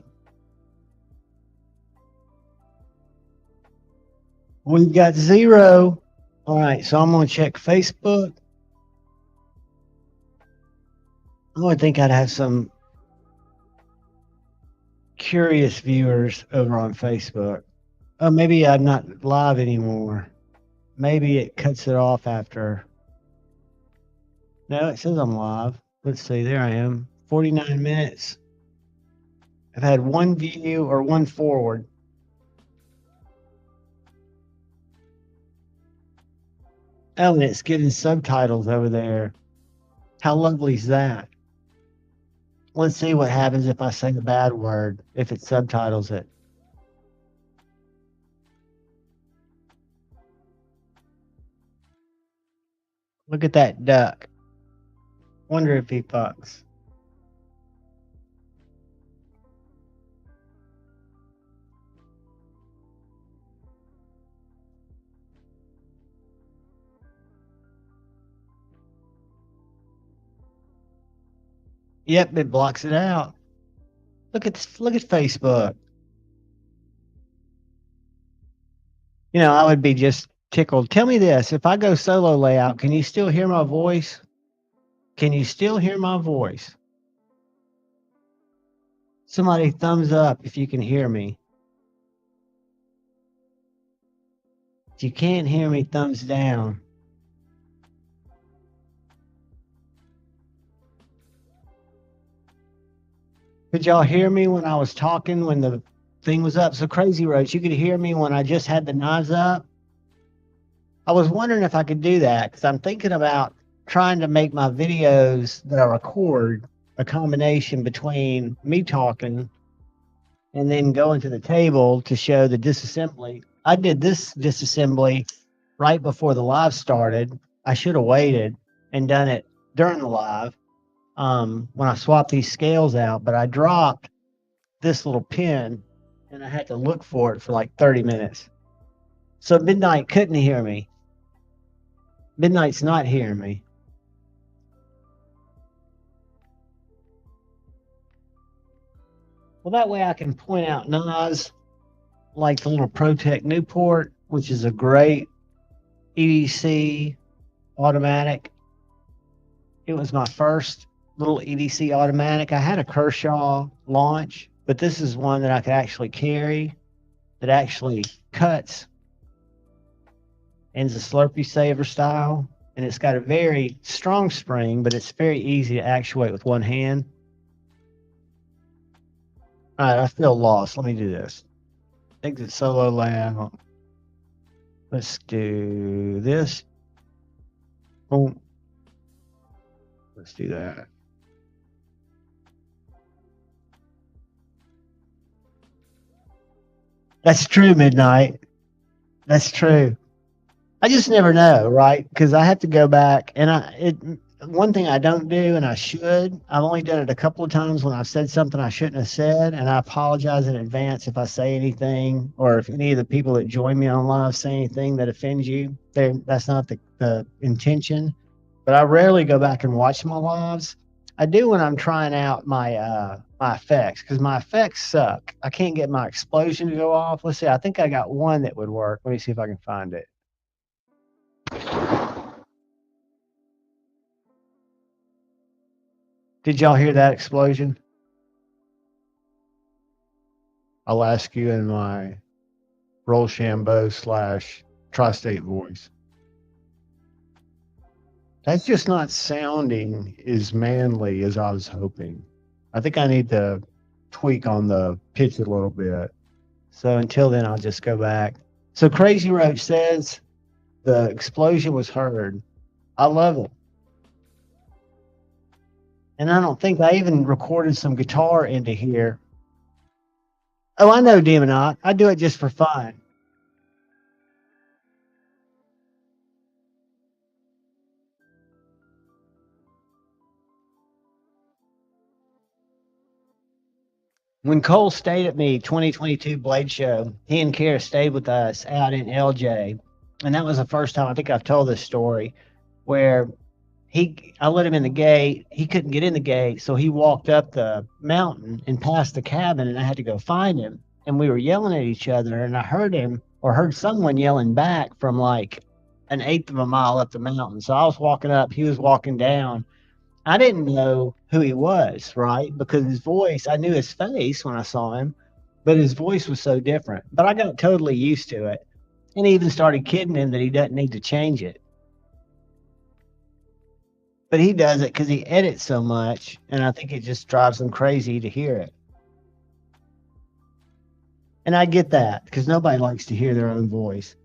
We've got 0. All right, so I'm going to check Facebook. I would think I'd have some curious viewers over on Facebook. Oh, maybe I'm not live anymore. Maybe it cuts it off after. No, it says I'm live. Let's see. There I am. 49 minutes. I've had 1 view or 1 forward. Oh, and it's getting subtitles over there. How lovely is that? Let's see what happens if I say a bad word, if it subtitles it. Look at that duck. Wonder if he fucks. Yep, it blocks it out. Look at Facebook. I would be just tickled. Tell me this: if I go solo layout, can you still hear my voice? Can you still hear my voice? Somebody thumbs up if you can hear me. If you can't hear me, thumbs down. Could y'all hear me when I was talking when the thing was up? So Crazy Roach, you could hear me when I just had the knives up? I was wondering if I could do that because I'm thinking about trying to make my videos that I record a combination between me talking and then going to the table to show the disassembly. I did this disassembly right before the live started. I should have waited and done it during the live when I swapped these scales out, but I dropped this little pin and I had to look for it for like 30 minutes. So Midnight couldn't hear me. Midnight's not hearing me. Well, that way I can point out knives like the little ProTech Newport, which is a great EDC automatic. It was my first little EDC automatic. I had a Kershaw launch, but this is one that I could actually carry, that actually cuts, and it's a Slurpee Saver style. And it's got a very strong spring, but it's very easy to actuate with one hand. All right, I feel lost. Let me do this. Exit solo layout. Let's do this. Boom. Let's do that. That's true, Midnight. That's true. I just never know, right? Because I have to go back, and one thing I don't do, and I should. I've only done it a couple of times when I've said something I shouldn't have said, and I apologize in advance if I say anything, or if any of the people that join me on live say anything that offends you. That's not the intention. But I rarely go back and watch my lives. I do when I'm trying out my effects because my effects suck. I can't get my explosion to go off. Let's see. I think I got one that would work. Let me see if I can find it. Did y'all hear that explosion? I'll ask you in my Rochambeau / tri-state voice. That's just not sounding as manly as I was hoping. I think I need to tweak on the pitch a little bit. So until then, I'll just go back. So Crazy Roach says the explosion was heard. I love it. And I don't think I even recorded some guitar into here. Oh, I know, Demonot. I do it just for fun. When Cole stayed at me 2022 Blade Show, he and Kara stayed with us out in LJ. And that was the first time I think I've told this story where I let him in the gate. He couldn't get in the gate, so he walked up the mountain and past the cabin, and I had to go find him. And we were yelling at each other, and I heard him or heard someone yelling back from like an eighth of a mile up the mountain. So I was walking up, he was walking down. I didn't know who he was, right? Because his voice, I knew his face when I saw him, but his voice was so different. But I got totally used to it. And he even started kidding him that he doesn't need to change it. But he does it because he edits so much, and I think it just drives him crazy to hear it. And I get that because nobody likes to hear their own voice.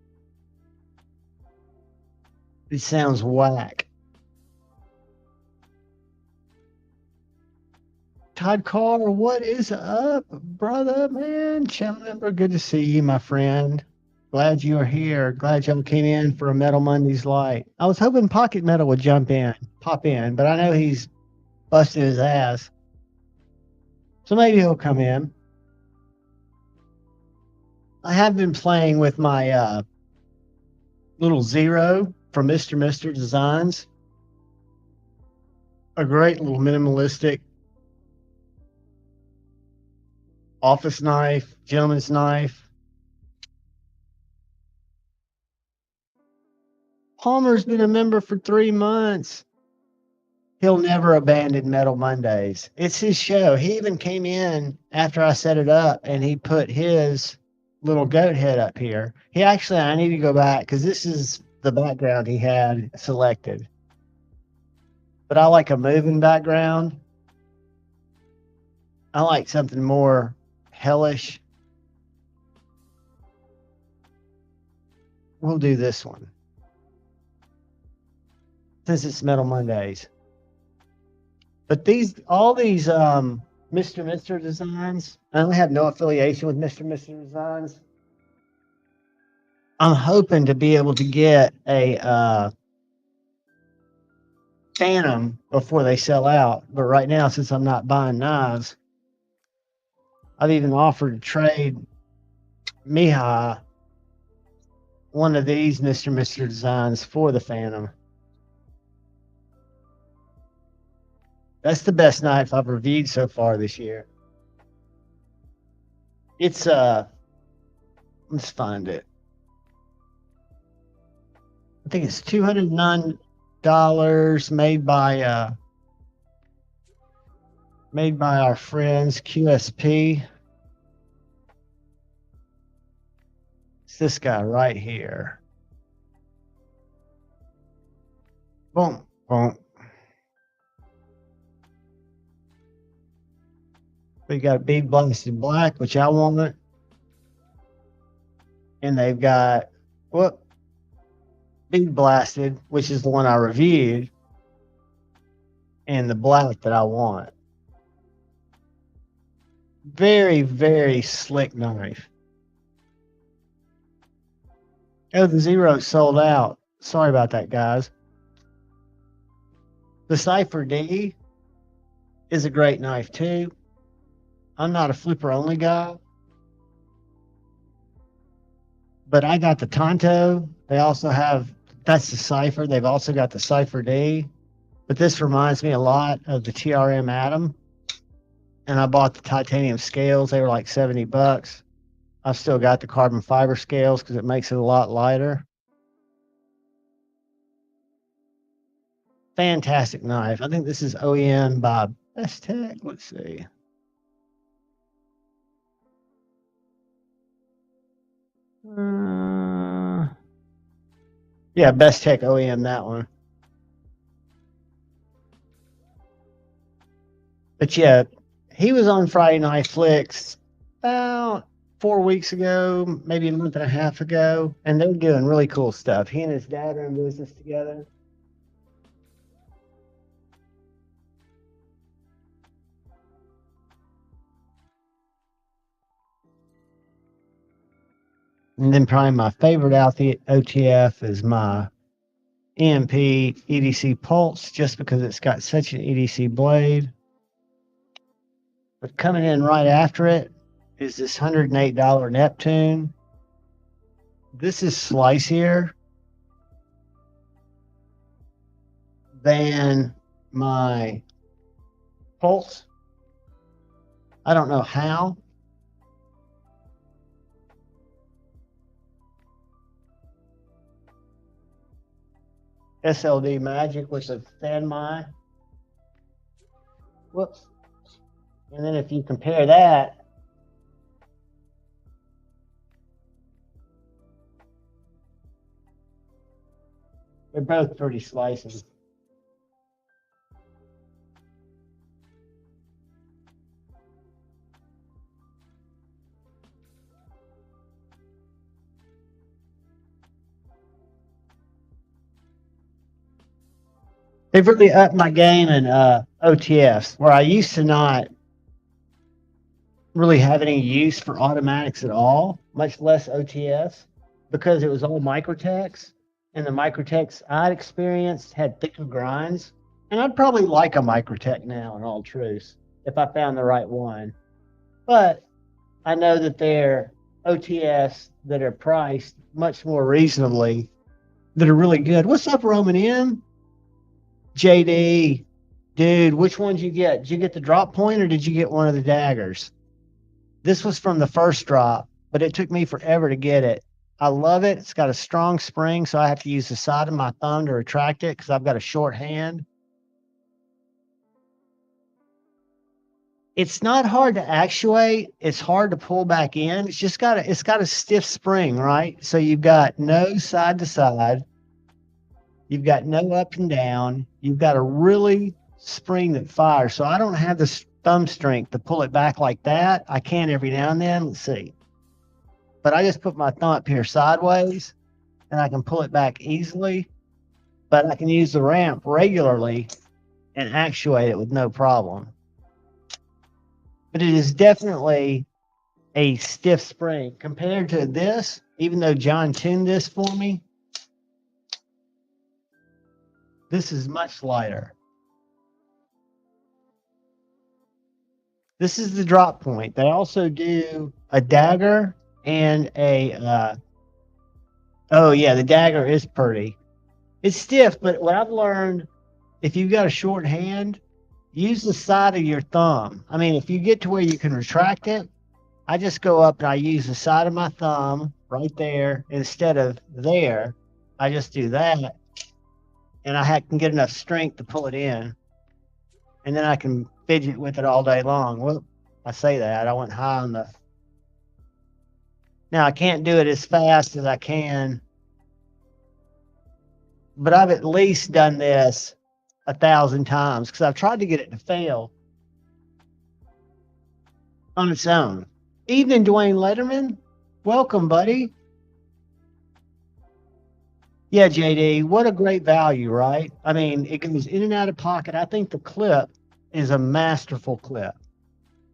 It sounds whack. Todd Carr, what is up, brother, man? Channel member, good to see you, my friend. Glad you are here. Glad y'all came in for a Metal Mondays light. I was hoping Pocket Metal would pop in, but I know he's busting his ass. So maybe he'll come in. I have been playing with my little Zero from Mr. Designs. A great little minimalistic office knife, gentleman's knife. Palmer's been a member for 3 months. He'll never abandon Metal Mondays. It's his show. He even came in after I set it up and he put his little goat head up here. I need to go back because this is the background he had selected. But I like a moving background. I like something more hellish. We'll do this one. Since it's Metal Mondays. But all these Mr. Designs, I don't have no affiliation with Mr. Designs. I'm hoping to be able to get a Phantom before they sell out. But right now, since I'm not buying knives, I've even offered to trade Mihai one of these Mr. Designs for the Phantom. That's the best knife I've reviewed so far this year. It's let's find it. I think it's $209 made by our friends QSP. It's this guy right here. Boom, boom. We got bead blasted black, which I want. And they've got, well, bead blasted, which is the one I reviewed, and the black that I want. Very, very slick knife. Oh, the Zero sold out. Sorry about that, guys. The Cypher D is a great knife too. I'm not a flipper only guy, but I got the Tonto. They also have, that's the Cypher. They've also got the Cypher D, but this reminds me a lot of the TRM Atom. And I bought the titanium scales. They were like $70. I've still got the carbon fiber scales because it makes it a lot lighter. Fantastic knife. I think this is OEM by Best Tech. Let's see. Yeah, Best Tech OEM, that one. But yeah, he was on Friday Night Flicks about 4 weeks ago, maybe a month and a half ago, and they're doing really cool stuff. He and his dad are in business together. And then probably my favorite out the OTF is my EMP EDC Pulse, just because it's got such an EDC blade. But coming in right after it is this $108 Neptune. This is slicier than my Pulse. I don't know how. SLD Magic with a Sanmai. Whoops. And then if you compare that, they're both pretty slices. They've really upped my game in OTFs, where I used to not really have any use for automatics at all, much less OTFs, because it was all Microtex, and the Microtex I'd experienced had thicker grinds. And I'd probably like a Microtech now, in all truth, if I found the right one. But I know that they're OTFs that are priced much more reasonably, that are really good. What's up, Roman M? JD, dude, which one did you get? Did you get the drop point or did you get one of the daggers? This was from the first drop, but it took me forever to get it. I love it. It's got a strong spring, so I have to use the side of my thumb to retract it because I've got a short hand. It's not hard to actuate. It's hard to pull back in. It's got a stiff spring, right? So you've got no side to side. You've got no up and down. You've got a really spring that fires. So I don't have the thumb strength to pull it back like that. I can every now and then. Let's see. But I just put my thumb up here sideways and I can pull it back easily. But I can use the ramp regularly and actuate it with no problem. But it is definitely a stiff spring compared to this, even though John tuned this for me. This is much lighter. This is the drop point. They also do a dagger and a, oh yeah, the dagger is pretty. It's stiff, but what I've learned, if you've got a short hand, use the side of your thumb. I mean, if you get to where you can retract it, I just go up and I use the side of my thumb right there. Instead of there, I just do that. And I can get enough strength to pull it in. And then I can fidget with it all day long. Well, I say that. I went high on the... Now, I can't do it as fast as I can. But I've at least done this 1,000 times because I've tried to get it to fail. on its own. Evening, Dwayne Letterman. Welcome, buddy. Yeah, JD, what a great value, right? I mean, it goes in and out of pocket. I think the clip is a masterful clip.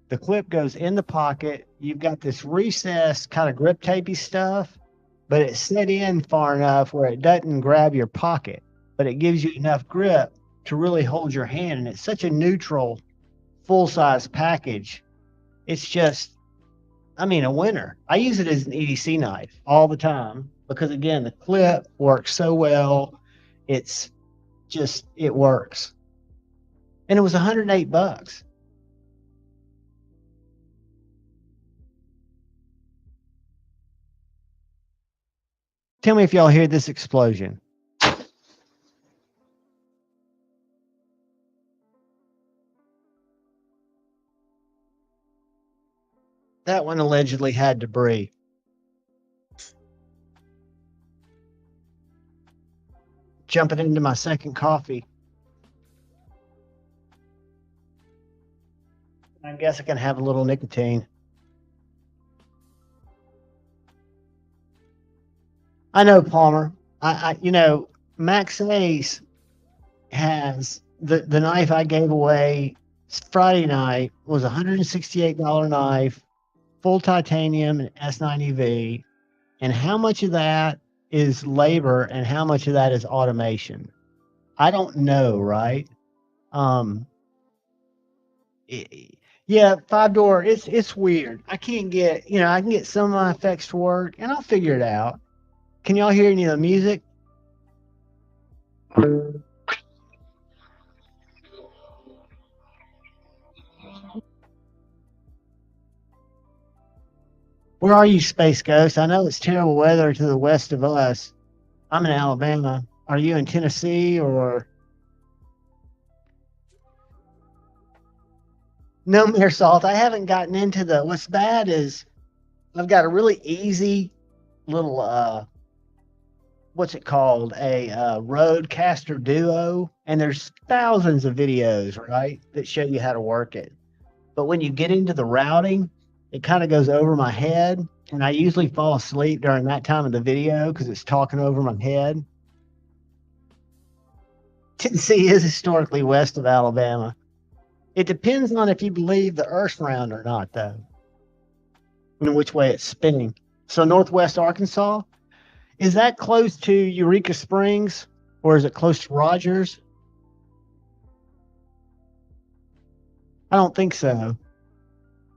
The clip goes in the pocket. You've got this recessed kind of grip tapey stuff, but it's set in far enough where it doesn't grab your pocket, but it gives you enough grip to really hold your hand. And it's such a neutral, full size package. It's just, I mean, a winner. I use it as an EDC knife all the time because, again, the clip works so well. It's just, it works. And it was 108 bucks. Tell me if y'all hear this explosion. That one allegedly had debris. Jumping into my second coffee. I guess I can have a little nicotine. I know, Palmer. Max Ace has the knife I gave away Friday night was a $168 knife, full titanium and S90V. And how much of that is labor and how much of that is automation? I don't know, right? Um, yeah, 5 door. It's weird. I can't get I can get some of my effects to work, and I'll figure it out. Can y'all hear any of the music? Where are you, Space Ghost? I know it's terrible weather to the west of us. I'm in Alabama. Are you in Tennessee or no mere salt? I haven't gotten into the. What's bad is I've got a really easy little what's it called, a Rodecaster Duo, and there's thousands of videos, right, that show you how to work it. But when you get into the routing, it kind of goes over my head, and I usually fall asleep during that time of the video because it's talking over my head. Tennessee is historically west of Alabama. It depends on if you believe the Earth's round or not, though, and which way it's spinning. So Northwest Arkansas, is that close to Eureka Springs, or is it close to Rogers? I don't think so.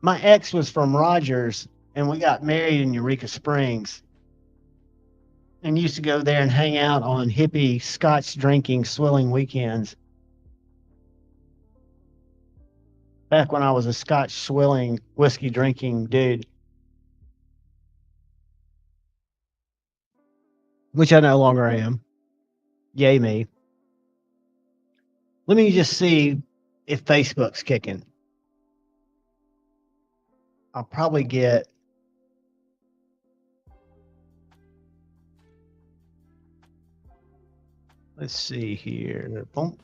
My ex was from Rogers, and we got married in Eureka Springs, and used to go there and hang out on hippie Scotch drinking, swilling weekends. Back when I was a Scotch swilling, whiskey drinking dude, which I no longer am. Yay me. Let me just see if Facebook's kicking. I'll probably get. Let's see here. Boom.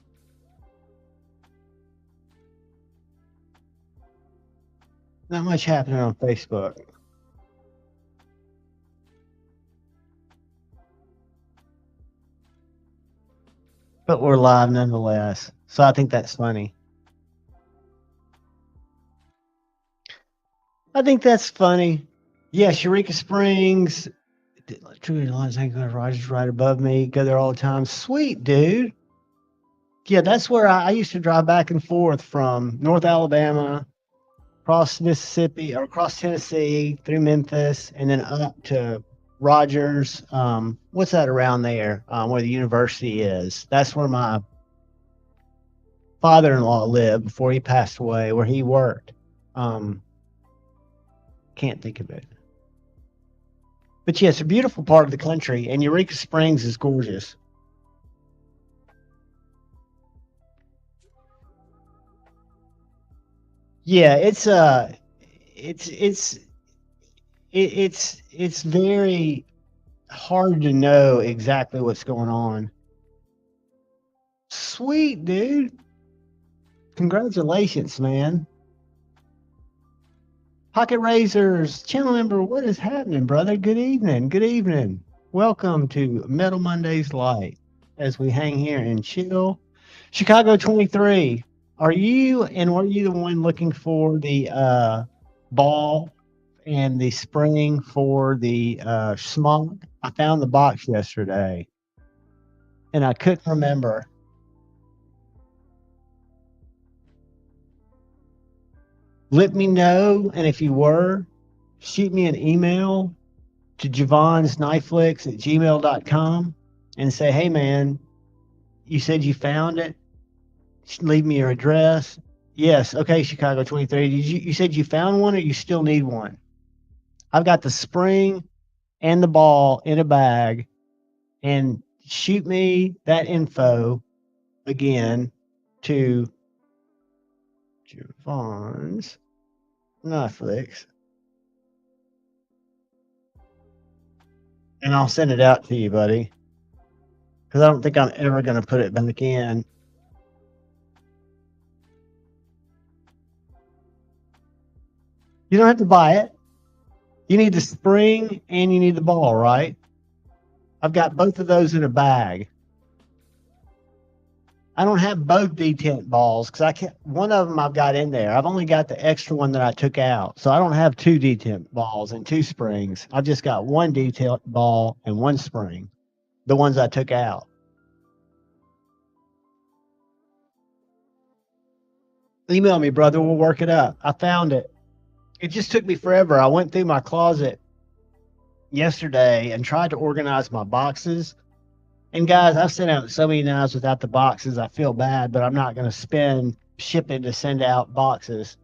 Not much happening on Facebook. But we're live nonetheless. So I think that's funny. I think that's funny. Yeah, Eureka Springs. True lines ain't going Rogers right above me. Go there all the time. Sweet, dude. Yeah, that's where I used to drive back and forth from North Alabama, across Mississippi, or across Tennessee, through Memphis, and then up to Rogers. What's that around there where the university is? That's where my father-in-law lived before he passed away, where he worked. Can't think of it. But yeah, it's a beautiful part of the country, and Eureka Springs is gorgeous. Yeah, it's it's very hard to know exactly what's going on. Sweet, dude. Congratulations, man. Pocket Razors, channel member, what is happening, brother? Good evening. Good evening. Welcome to Metal Mondays Lite as we hang here and chill. Chicago 23, were you the one looking for the ball and the spring for the smog? I found the box yesterday and I couldn't remember. Let me know, and if you were, shoot me an email to javonsknifeflicks@gmail.com and say, hey man, you said you found it. Leave me your address. Yes, okay, Chicago 23. You said you found one or you still need one? I've got the spring and the ball in a bag, and shoot me that info again to Javon's Netflix, and I'll send it out to you, buddy. Because I don't think I'm ever going to put it back in. You don't have to buy it. You need the spring and you need the ball, right? I've got both of those in a bag. I don't have both detent balls because I can't. One of them I've got in there. I've only got the extra one that I took out, so I don't have two detent balls and two springs. I've just got one detent ball and one spring, the ones I took out. Email me, brother. We'll work it up. I found it. It just took me forever. I went through my closet yesterday and tried to organize my boxes. And guys, I've sent out so many knives without the boxes. I feel bad, but I'm not going to spend shipping to send out boxes.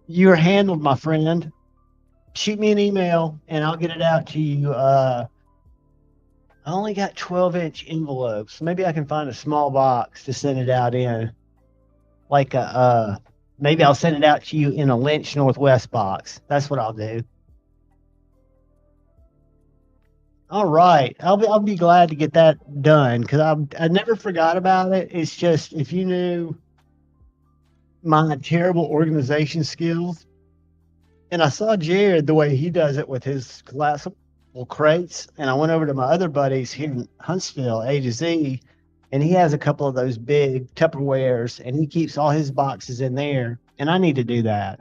You're handled, my friend. Shoot me an email and I'll get it out to you. I only got 12-inch envelopes. Maybe I can find a small box to send it out in. Like maybe I'll send it out to you in a Lynch Northwest box. That's what I'll do. All right, I'll be glad to get that done because I never forgot about it. It's just if you knew my terrible organization skills, and I saw Jared the way he does it with his collapsible crates, and I went over to my other buddies here in Huntsville, A to Z, and he has a couple of those big Tupperwares, and he keeps all his boxes in there, and I need to do that.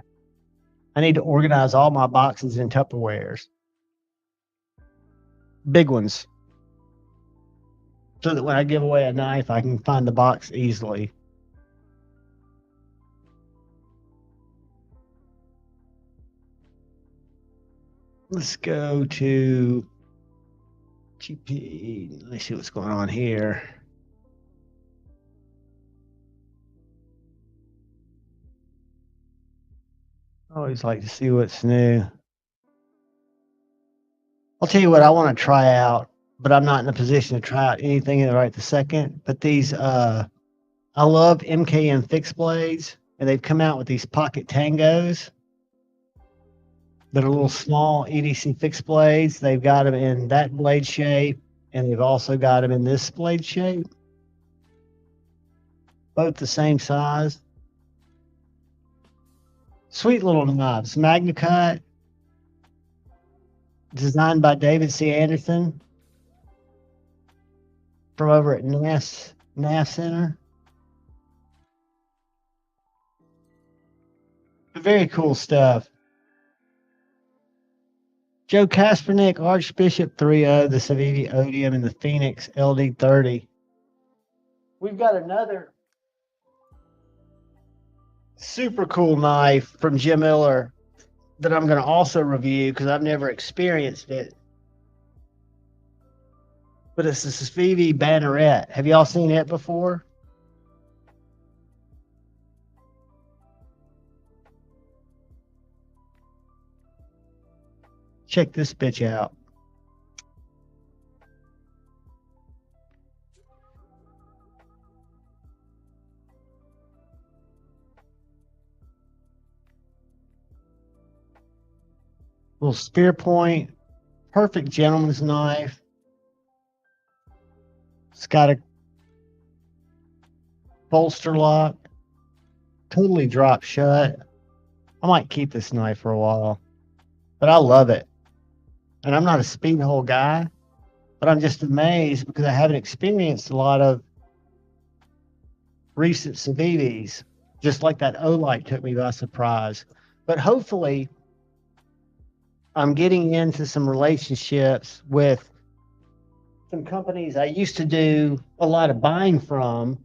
I need to organize all my boxes in Tupperwares. Big ones. So that when I give away a knife, I can find the box easily. Let's go to GP. Let me see what's going on here. I always like to see what's new. I'll tell you what I want to try out, but I'm not in a position to try out anything right this second. But these, I love MKM fixed blades, and they've come out with these pocket tangos that are little small EDC fixed blades. They've got them in that blade shape, and they've also got them in this blade shape. Both the same size. Sweet little knives. Magna Cut. Designed by David C. Anderson from over at NAF Center. Very cool stuff. Joe Kaspernick, Archbishop 3.0, the Civivi Odium, and the Phoenix LD30. We've got another super cool knife from Jim Miller that I'm going to also review because I've never experienced it. But it's the Civivi Banneret. Have y'all seen it before? Check this bitch out. Little spear point, perfect gentleman's knife. It's got a bolster lock totally dropped shut. I might keep this knife for a while, but I love it. And I'm not a speed hole guy, but I'm just amazed because I haven't experienced a lot of recent Civivis, just like that Olight took me by surprise. But hopefully, I'm getting into some relationships with some companies I used to do a lot of buying from,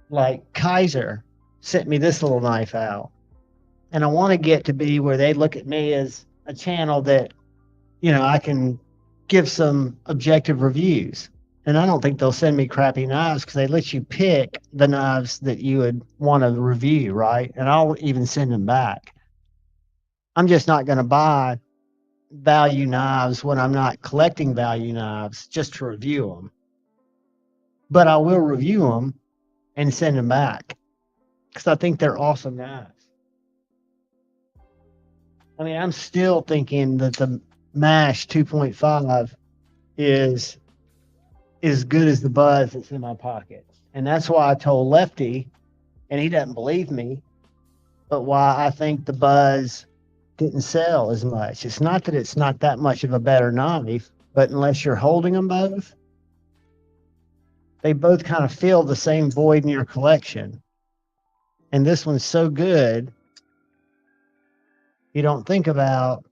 like Kaiser sent me this little knife out. And I want to get to be where they look at me as a channel that, I can give some objective reviews. And I don't think they'll send me crappy knives because they let you pick the knives that you would want to review, right? And I'll even send them back. I'm just not going to buy value knives when I'm not collecting value knives just to review them. But I will review them and send them back because I think they're awesome knives. I mean, I'm still thinking that the MASH 2.5 is as good as the Buzz that's in my pocket. And that's why I told Lefty, and he doesn't believe me, but why I think the Buzz didn't sell as much. It's not that it's not that much of a better knife, but unless you're holding them both, they both kind of fill the same void in your collection. And this one's so good, you don't think about,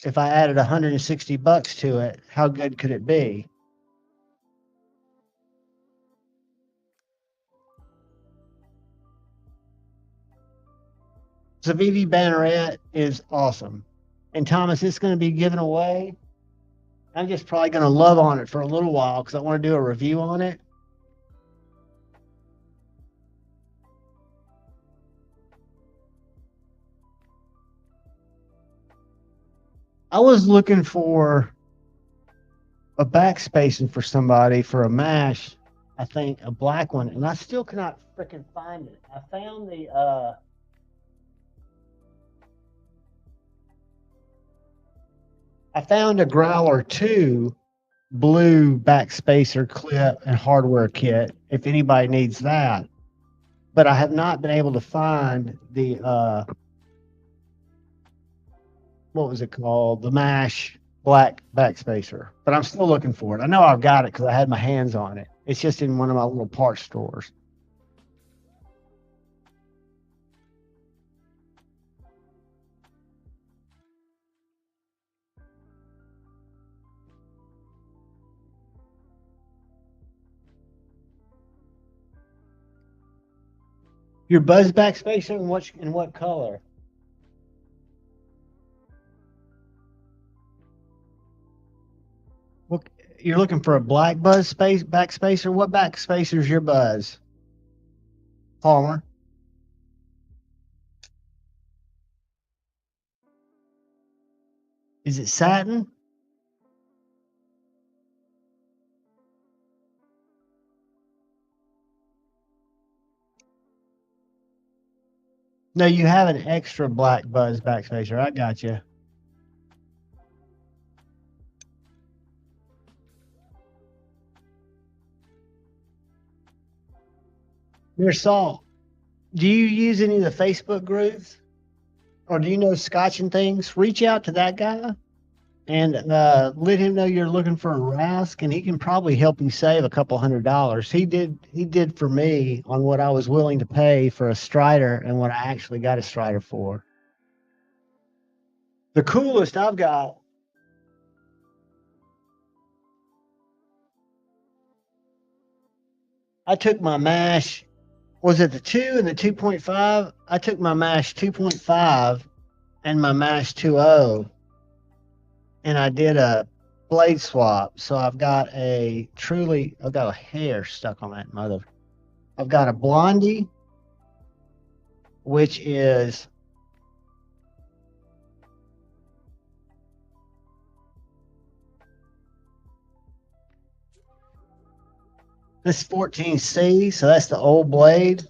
if I added $160 to it, how good could it be? Civivi Banneret is awesome. And Thomas, it's going to be given away. I'm just probably going to love on it for a little while because I want to do a review on it. I was looking for a backspacer for somebody for a MASH, I think a black one, and I still cannot freaking find it. I found a Growler 2 blue backspacer clip and hardware kit if anybody needs that. But I have not been able to find the what was it called? The MASH black backspacer. But I'm still looking for it. I know I've got it because I had my hands on it. It's just in one of my little parts stores. Your Buzz backspacer in what color? What, you're looking for a black Buzz space backspacer? What backspacer is your Buzz? Palmer. Is it satin? No, you have an extra black Buzz backspacer. I got you. Your Salt. Do you use any of the Facebook groups? Or do you know Scotch and Things? Reach out to that guy and let him know you're looking for a Rask, and he can probably help you save a couple $100. He did for me on what I was willing to pay for a Strider and what I actually got a Strider for. The coolest I've got. I took my MASH, was it the 2 and the 2.5? I took my MASH 2.5 and my MASH 2.0, and I did a blade swap. So I've got a hair stuck on that mother. I've got a Blondie, which is this 14C. So that's the old blade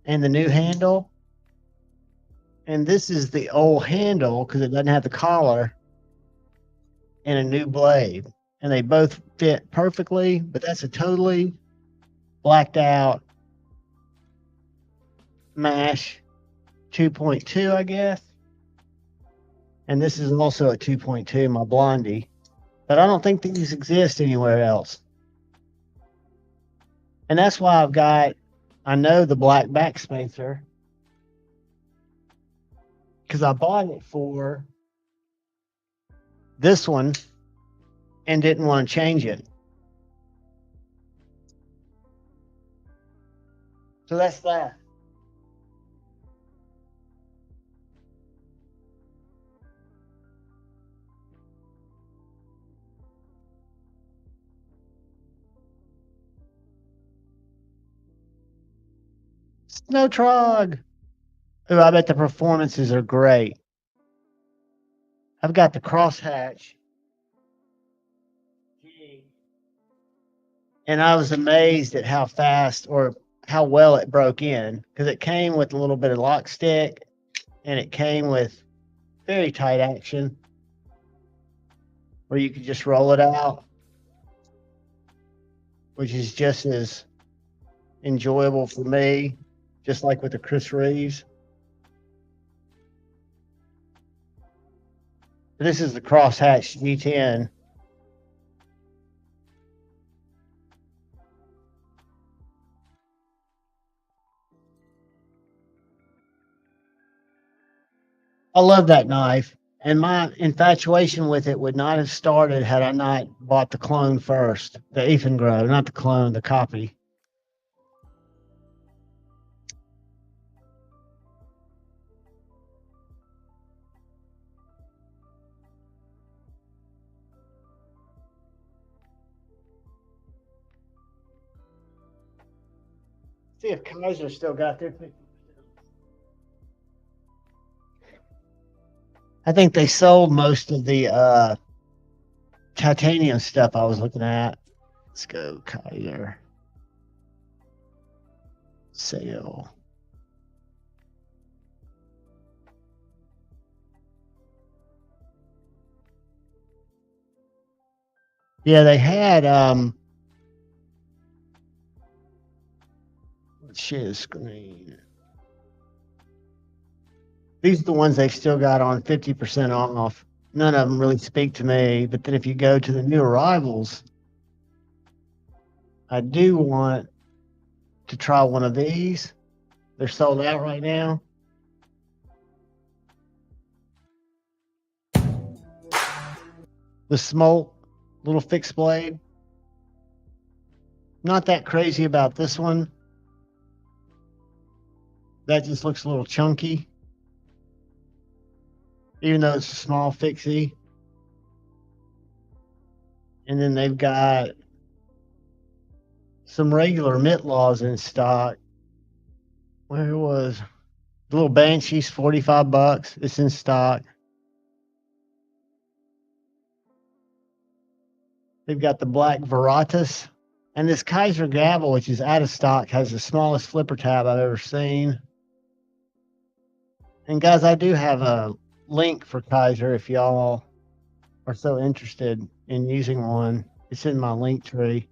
and the new handle. And this is the old handle because it doesn't have the collar and a new blade. And they both fit perfectly, but that's a totally blacked out mash 2.2, I guess. And this is also a 2.2, my Blondie. But I don't think these exist anywhere else. And that's why I know the black backspacer, because I bought it for this one and didn't want to change it. So that's that. Snow Trog. Ooh, I bet the performances are great. I've got the crosshatch. And I was amazed at how fast or how well it broke in, because it came with a little bit of lock stick and it came with very tight action where you could just roll it out, which is just as enjoyable for me, just like with the Chris Reeves. This is the crosshatch G10. I love that knife, and my infatuation with it would not have started had I not bought the clone first, the Ethangrow, not the clone, the copy. See if Kaiser still got their 50%. I think they sold most of the titanium stuff I was looking at. Let's go, Kaiser. Sale. Yeah, they had let's share the screen. These are the ones they've still got on 50% off. None of them really speak to me, but then if you go to the new arrivals, I do want to try one of these. They're sold out right now. The smoke, little fixed blade. Not that crazy about this one. That just looks a little chunky, even though it's a small fixie. And then they've got some regular Mitlaws in stock. Where was the little Banshee's $45? It's in stock. They've got the black Veratus. And this Kaiser Gavel, which is out of stock, has the smallest flipper tab I've ever seen. And guys, I do have a link for Kaiser if y'all are so interested in using one. It's in my link tree.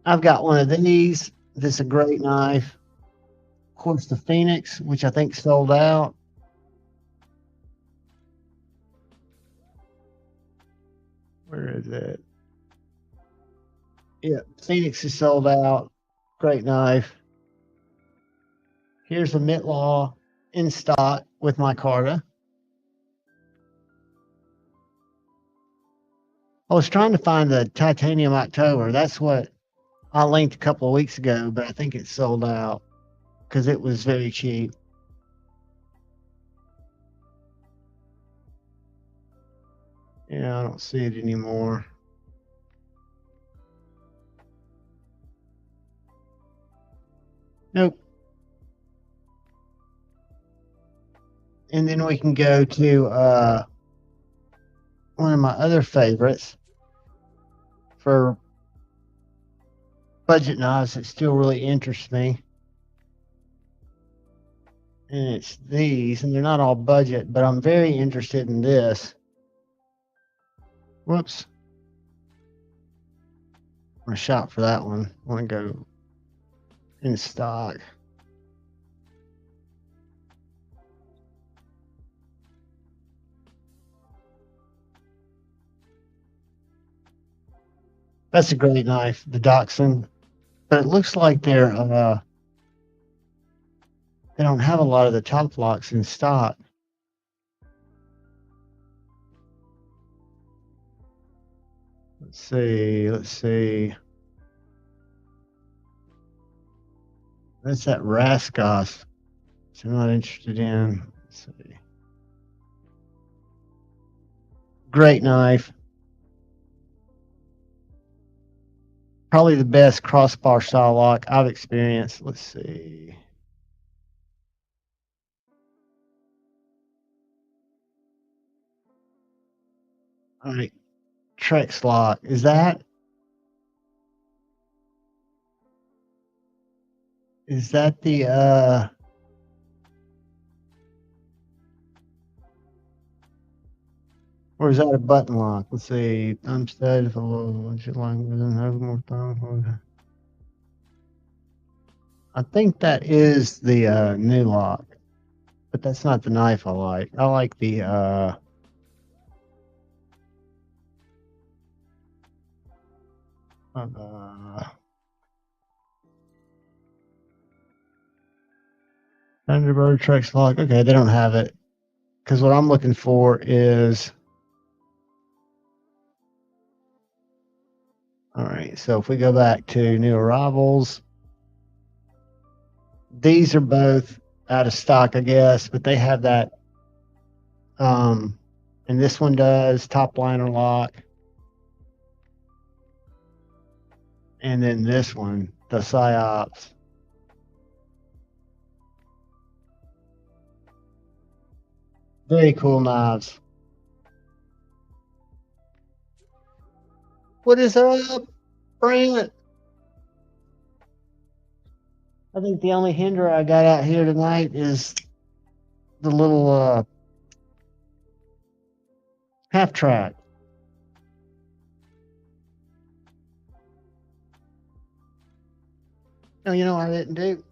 I've got one of these. This is a great knife. Of course, the Phoenix, which I think sold out. Where is it? Yeah, Phoenix is sold out. Great knife. Here's a Mitlaw in stock with my Carta. I was trying to find the Titanium October. That's what I linked a couple of weeks ago, but I think it's sold out because it was very cheap. Yeah, I don't see it anymore. Nope. And then we can go to one of my other favorites for budget knives that still really interests me. And it's these, and they're not all budget, but I'm very interested in this. Whoops. I'm going to shop for that one. I want to go in stock. That's a great knife, the Dachshund. But it looks like they don't have a lot of the top locks in stock. Let's see. That's that Rascos. Which I'm not interested in. Let's see. Great knife. Probably the best crossbar style lock I've experienced. Let's see. All right. Trex lock. Is that the or is that a button lock? Let's see. Thumb stud. I think that is the new lock, but that's not the knife I like. I like the Thunderbird Trex lock. Okay, they don't have it because what I'm looking for is. All right, so if we go back to new arrivals, these are both out of stock, I guess, but they have that. And this one does top liner lock, and then this one, the Psyops. Very cool knives. What is up, Brent? I think the only hinder I got out here tonight is the little half track. No, you know what I didn't do?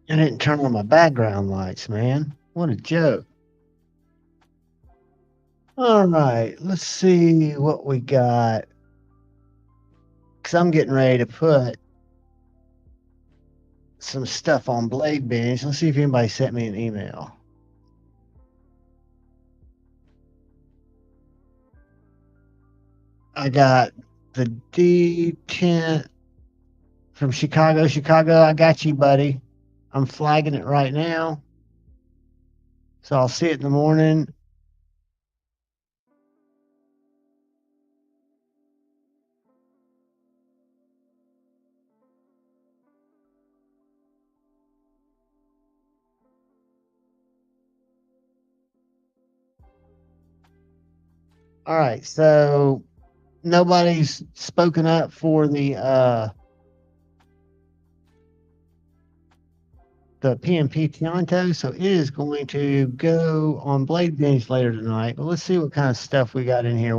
I didn't turn on my background lights, man. What a joke. All right, let's see what we got. Because I'm getting ready to put some stuff on Blade Bench. Let's see if anybody sent me an email. I got the D10 from Chicago. Chicago, I got you, buddy. I'm flagging it right now. So I'll see it in the morning. All right, so nobody's spoken up for the PMP Tianto, so it is going to go on Blade Bench later tonight. But let's see what kind of stuff we got in here.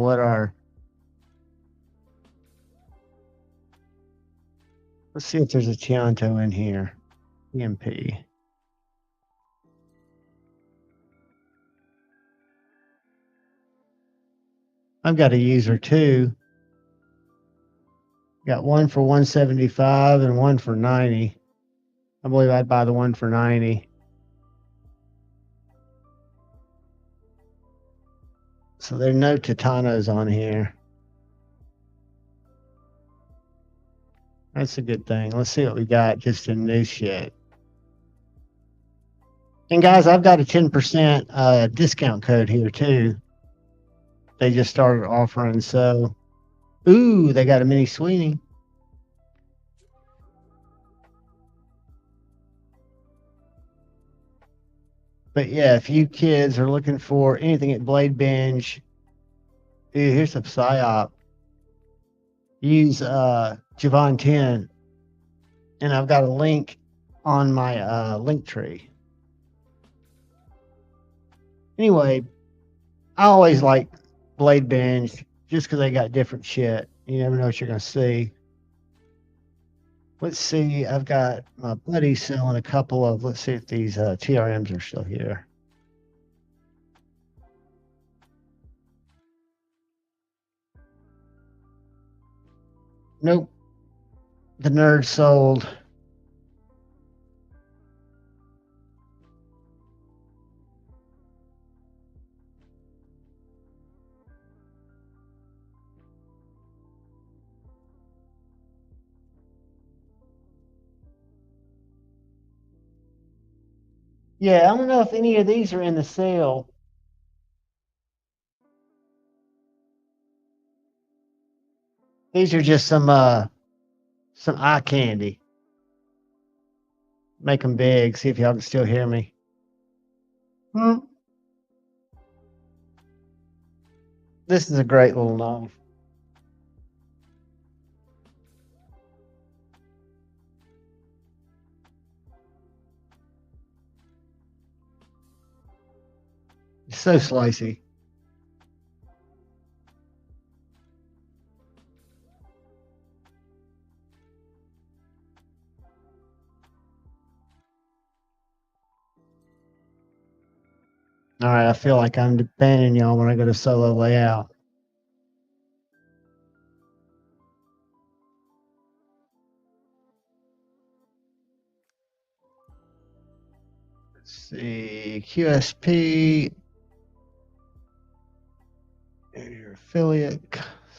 Let's see if there's a Tianto in here. PMP. I've got a user too. Got one for 175 and one for 90. I believe I'd buy the one for 90. So there are no Titanos on here. That's a good thing. Let's see what we got just in new shit. And guys, I've got a 10% discount code here too. They just started offering. So, ooh, they got a mini Sweeney. But yeah, if you kids are looking for anything at Blade Bench, here's some psyop. Use Javon 10, and I've got a link on my link tree. Anyway, I always like Blade Bench just because they got different shit. You never know what you're gonna see. let's see. I've got my buddy selling a couple of. Let's see if these TRMs are still here. Nope. The nerd sold. Yeah, I don't know if any of these are in the sale. These are just some eye candy. Make them big. See if y'all can still hear me. This is a great little knife. It's so slicey. All right, I feel like I'm abandoning y'all when I go to solo layout. Let's see, QSP, your affiliate.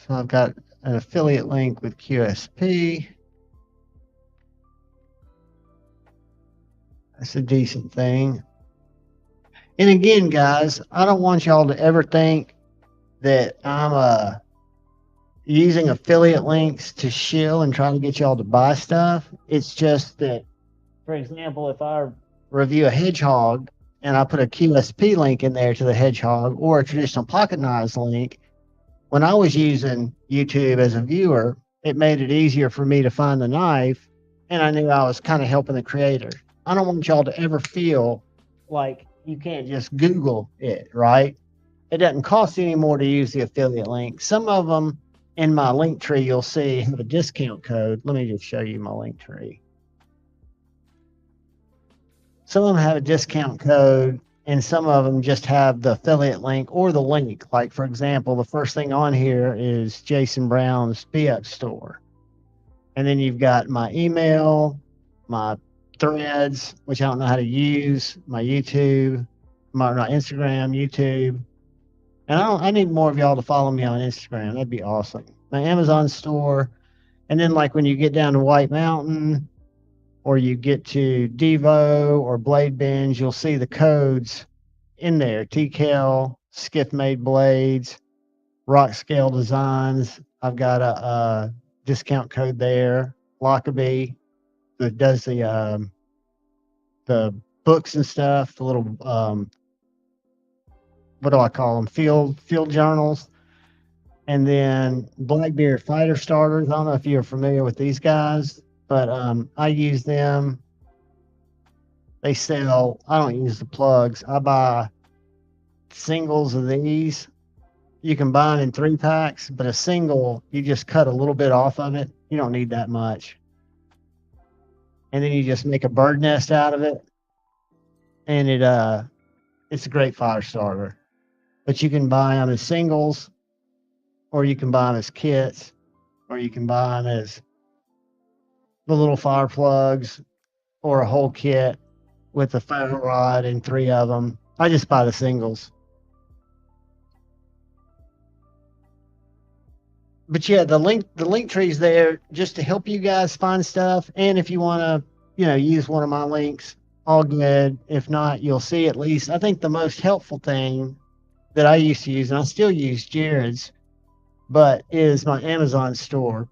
So I've got an affiliate link with QSP. That's a decent thing. And again, guys, I don't want y'all to ever think that I'm using affiliate links to shill and try to get y'all to buy stuff. It's just that, for example, if I review a hedgehog and I put a QSP link in there to the hedgehog or a traditional pocket knives link, when I was using YouTube as a viewer, it made it easier for me to find the knife, and I knew I was kind of helping the creator. I don't want y'all to ever feel like you can't just Google it, right? It doesn't cost any more to use the affiliate link. Some of them in my link tree, you'll see have a discount code. Let me just show you my link tree. Some of them have a discount code, and some of them just have the affiliate link or the link. Like, for example, the first thing on here is Jason Brown's Be-Up store. And then you've got my email, my threads, which I don't know how to use, my YouTube, my Instagram, YouTube. And I need more of y'all to follow me on Instagram. That'd be awesome. My Amazon store. And then, like, when you get down to White Mountain or you get to Devo or Blade Binge, you'll see the codes in there. TCal, Skiff Made Blades, Rock Scale Designs. I've got a discount code there. Lockerbie that does the books and stuff, the little what do I call them? Field journals. And then Blackbeard Fighter Starters. I don't know if you're familiar with these guys, but I use them. They sell. I don't use the plugs. I buy singles of these. You can buy them in 3-packs, but a single, you just cut a little bit off of it. You don't need that much. And then you just make a bird nest out of it. And it's a great fire starter. But you can buy them as singles, or you can buy them as kits, or you can buy them as the little fire plugs, or a whole kit with a fire rod and 3 of them. I just buy the singles. But yeah, the link tree's there just to help you guys find stuff. And if you want to, use one of my links, all good. If not, you'll see at least. I think the most helpful thing that I used to use, and I still use Jared's, but is my Amazon store.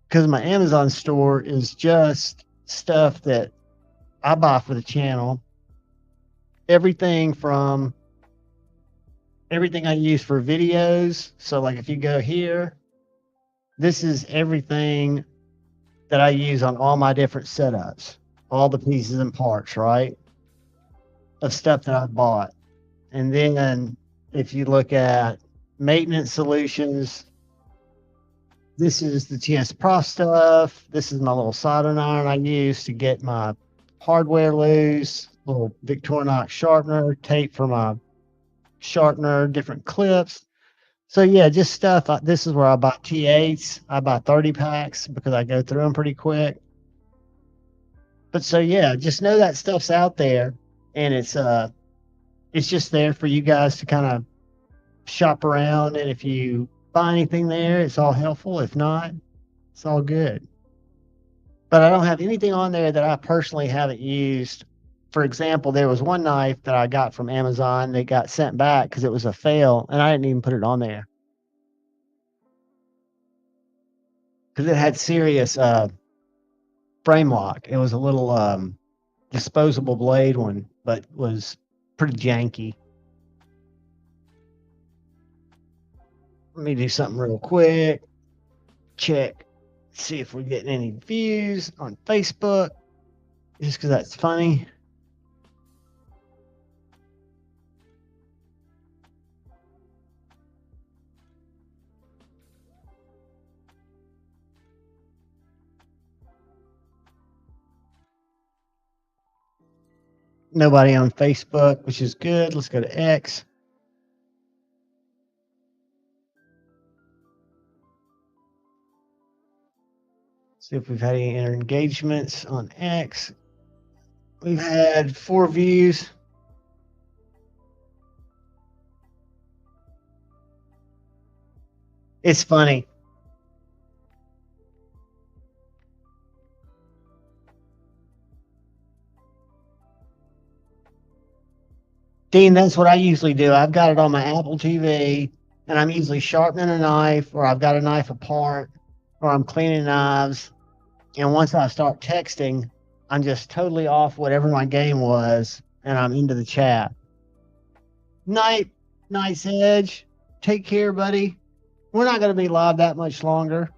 Because my Amazon store is just stuff that I buy for the channel. Everything I use for videos. So like if you go here, this is everything that I use on all my different setups, all the pieces and parts, right? Of stuff that I bought. And then if you look at maintenance solutions, This is the TS Prof stuff. This is my little soldering iron I use to get my hardware loose. Little Victorinox sharpener, tape for my sharpener, different clips. So yeah, just stuff. This is where I buy T8s. I buy 30 packs because I go through them pretty quick. But so yeah, just know that stuff's out there, and it's just there for you guys to kind of shop around. And if you buy anything there, it's all helpful. If not, it's all good. But I don't have anything on there that I personally haven't used. For example, there was one knife that I got from Amazon that got sent back because it was a fail, and I didn't even put it on there because it had serious frame lock. It was a little disposable blade one, but was pretty janky. Let me do something real quick. Check, see if we're getting any views on Facebook, just because that's funny. Nobody on Facebook, which is good. Let's go to X. See if we've had any engagements on X. We've had 4 views. It's funny. Dean, that's what I usually do. I've got it on my Apple TV, and I'm usually sharpening a knife, or I've got a knife apart, or I'm cleaning knives. And once I start texting, I'm just totally off whatever my game was, and I'm into the chat. Night's Edge. Take care, buddy. We're not going to be live that much longer.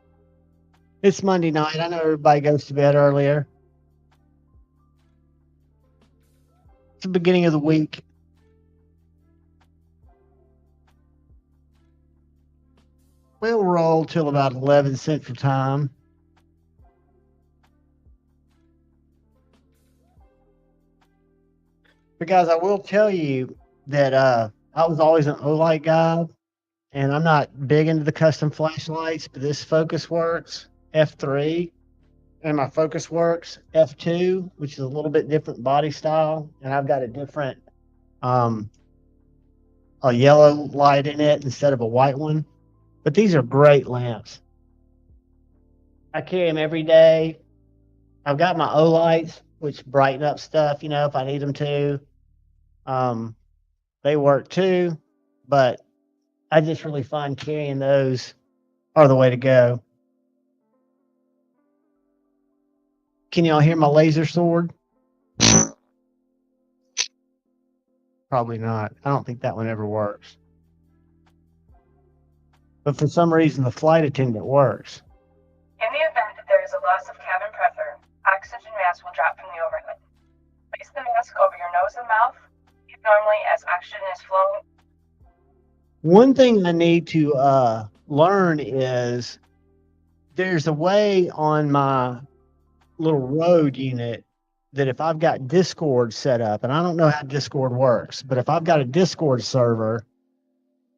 It's Monday night. I know everybody goes to bed earlier. It's the beginning of the week. We'll roll till about 11 Central Time. But guys, I will tell you that I was always an Olight guy, and I'm not big into the custom flashlights, but this Focus Works F3 and my Focus Works F2, which is a little bit different body style, and I've got a different a yellow light in it instead of a white one. But these are great lamps. I carry them every day. I've got my Olights, which brighten up stuff, if I need them to. They work too, but I just really find carrying those are the way to go. Can y'all hear my laser sword? Probably not. I don't think that one ever works. But for some reason, the flight attendant works. In the event that there is a loss of cabin pressure, oxygen mask will drop from the overhead. Place the mask over your nose and mouth. Breathe normally as oxygen is flowing. One thing I need to learn is there's a way on my little Rode unit that if I've got Discord set up, and I don't know how Discord works, but if I've got a Discord server,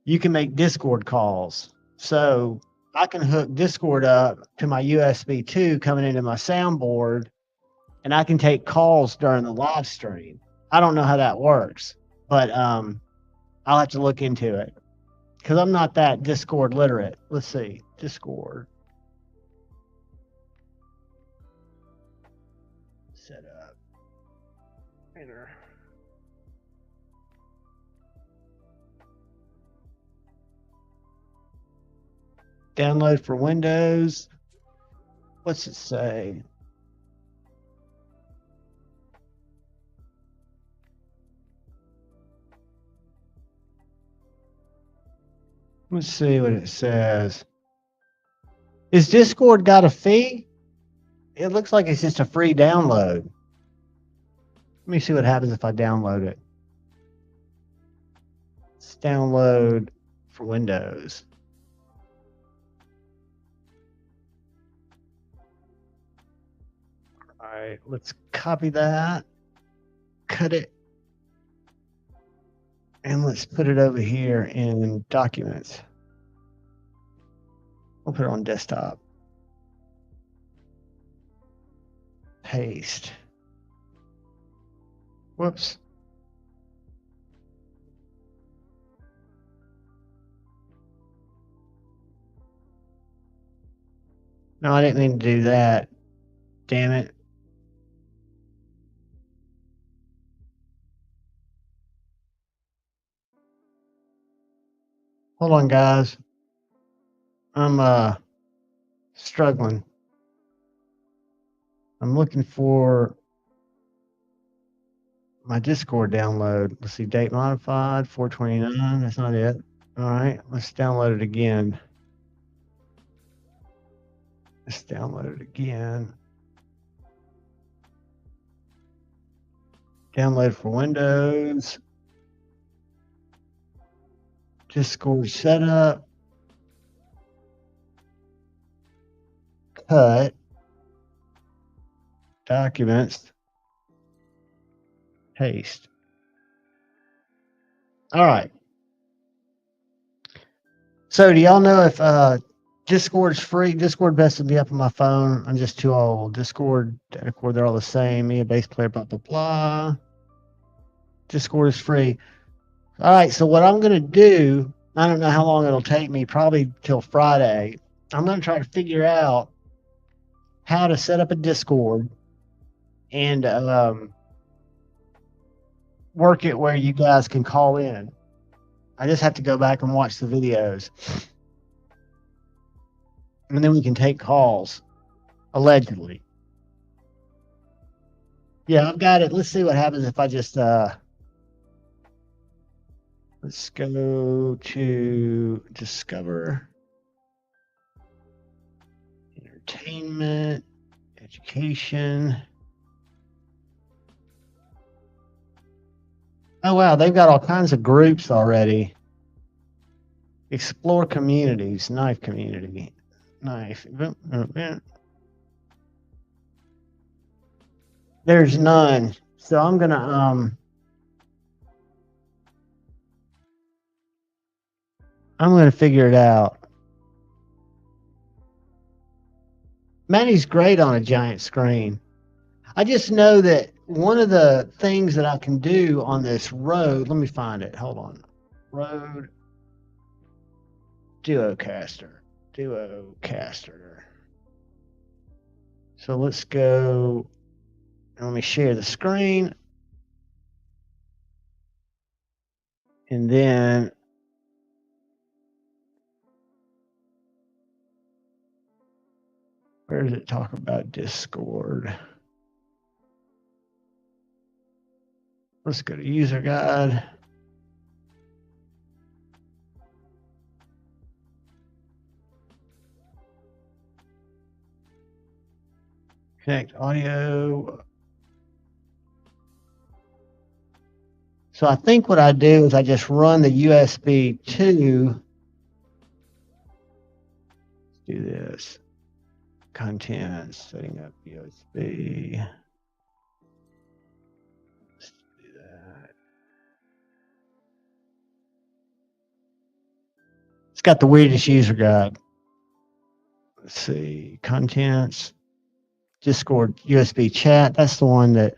you can make Discord calls. So I can hook Discord up to my USB 2 coming into my soundboard, and I can take calls during the live stream. I don't know how that works, but I'll have to look into it because I'm not that Discord literate. Let's see, Discord. Set up. Enter. Download for Windows. What's it say? Let's see what it says. Is Discord got a fee? It looks like it's just a free download. Let me see what happens if I download it. Let's download for Windows. right, let's copy that, cut it, and let's put it over here in documents. We'll put it on desktop. Paste. Whoops. No, I didn't mean to do that. Damn it. Hold on, guys. I'm struggling. I'm looking for my Discord download. Let's see, date modified, 429. That's not it. All right, let's download it again. Let's download it again. Download for Windows. Discord setup. Cut. Documents. Paste. All right. So do y'all know if Discord's free? Discord best to be up on my phone. I'm just too old. Discord, they're all the same. Me, a bass player, blah, blah, blah. Discord is free. All right, so what I'm going to do, I don't know how long it'll take me, probably till Friday. I'm going to try to figure out how to set up a Discord and work it where you guys can call in. I just have to go back and watch the videos. And then we can take calls, allegedly. Yeah, I've got it. Let's see what happens if I just... let's go to Discover, Entertainment, Education. Oh, wow, they've got all kinds of groups already. Explore communities, knife community, knife. There's none. So I'm going to... I'm going to figure it out. Manny's great on a giant screen. I just know that one of the things that I can do on this Rode, let me find it. Hold on. Rode Duocaster. So let's go and let me share the screen. And then where does it talk about Discord? Let's go to user guide. Connect audio. So I think what I do is I just run the USB to. Let's do this. Contents, setting up USB. Let's do that. It's got the weirdest user guide. Let's see, contents, Discord, USB chat. That's the one that.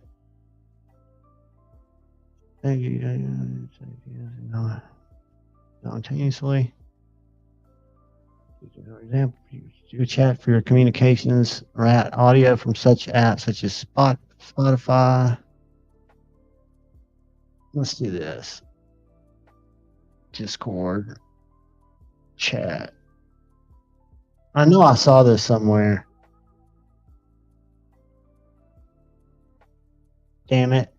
Simultaneously. For example, do a chat for your communications or audio from such apps such as Spotify. Let's do this. Discord chat. I know I saw this somewhere. Damn it.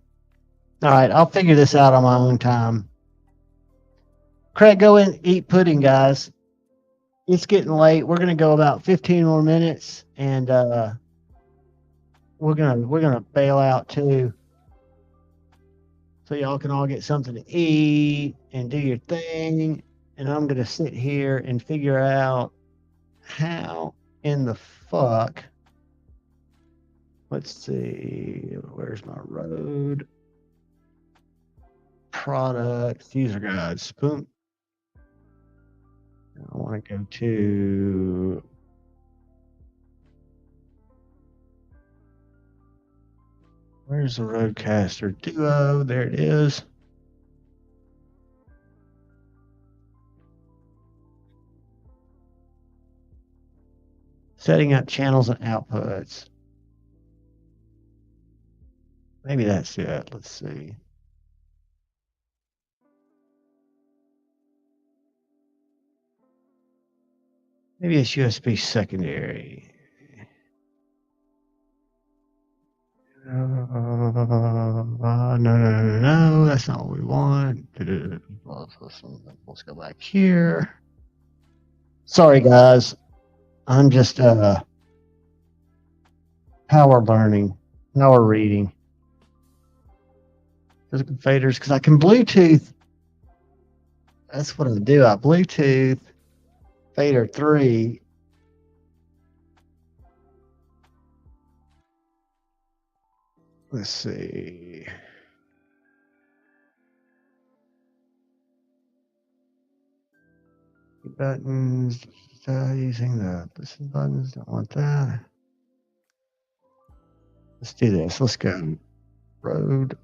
All right, I'll figure this out on my own time. Craig, go in, eat pudding, guys. It's getting late. We're gonna go about 15 more minutes, and we're gonna bail out too, so y'all can all get something to eat and do your thing. And I'm gonna sit here and figure out how in the fuck Let's see. Where's my road? Products, user guides. Boom. I want to go to. Where's the Roadcaster Duo? There it is. Setting up channels and outputs. Maybe that's it. Let's see. Maybe it's USB secondary. No, that's not what we want. Let's go back here. Sorry, guys. I'm just power learning, power reading. Physical faders, because I can Bluetooth. That's what I do. I Bluetooth fader 3. Let's see. Buttons. Using the listen buttons. Don't want that. Let's do this. Let's go. Road.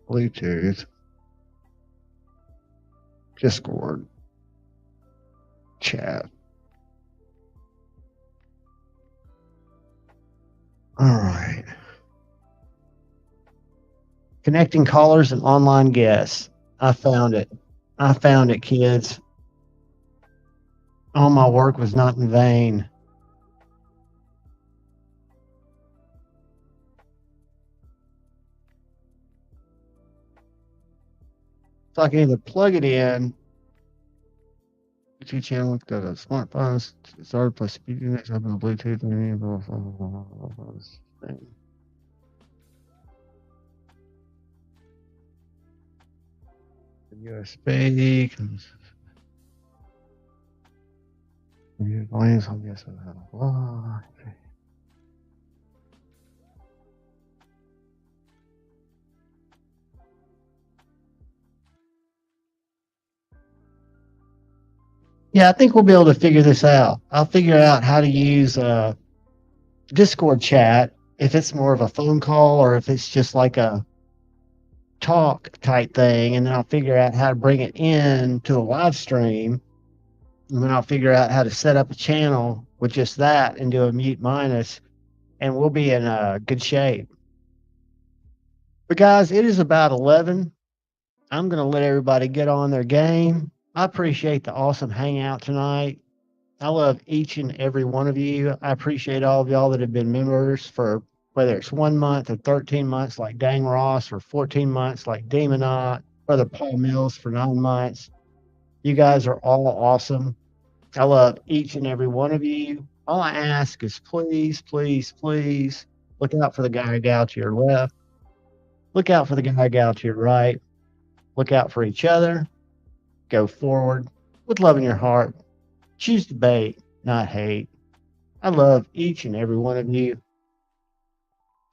Bluetooth. Discord. Chat. All right. Connecting callers and online guests. I found it. I found it, kids. All my work was not in vain. So I can either plug it in. Bluetooth channel with the smartphones. Start plus speaking next up on Bluetooth. USB. Yeah, I think we'll be able to figure this out. I'll figure out how to use Discord chat if it's more of a phone call or if it's just like a talk type thing, and then I'll figure out how to bring it in to a live stream, and then I'll figure out how to set up a channel with just that and do a mute minus, and we'll be in good shape. But guys, it is about 11. I'm going to let everybody get on their game. I appreciate the awesome hangout tonight. I love each and every one of you. I appreciate all of y'all that have been members for whether it's 1 month or 13 months like Dang Ross or 14 months like Demonot, Brother Paul Mills for 9 months. You guys are all awesome. I love each and every one of you. All I ask is please, please, please look out for the guy or gal to your left. Look out for the guy or gal to your right. Look out for each other. Go forward with love in your heart. Choose debate, not hate. I love each and every one of you.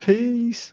Peace.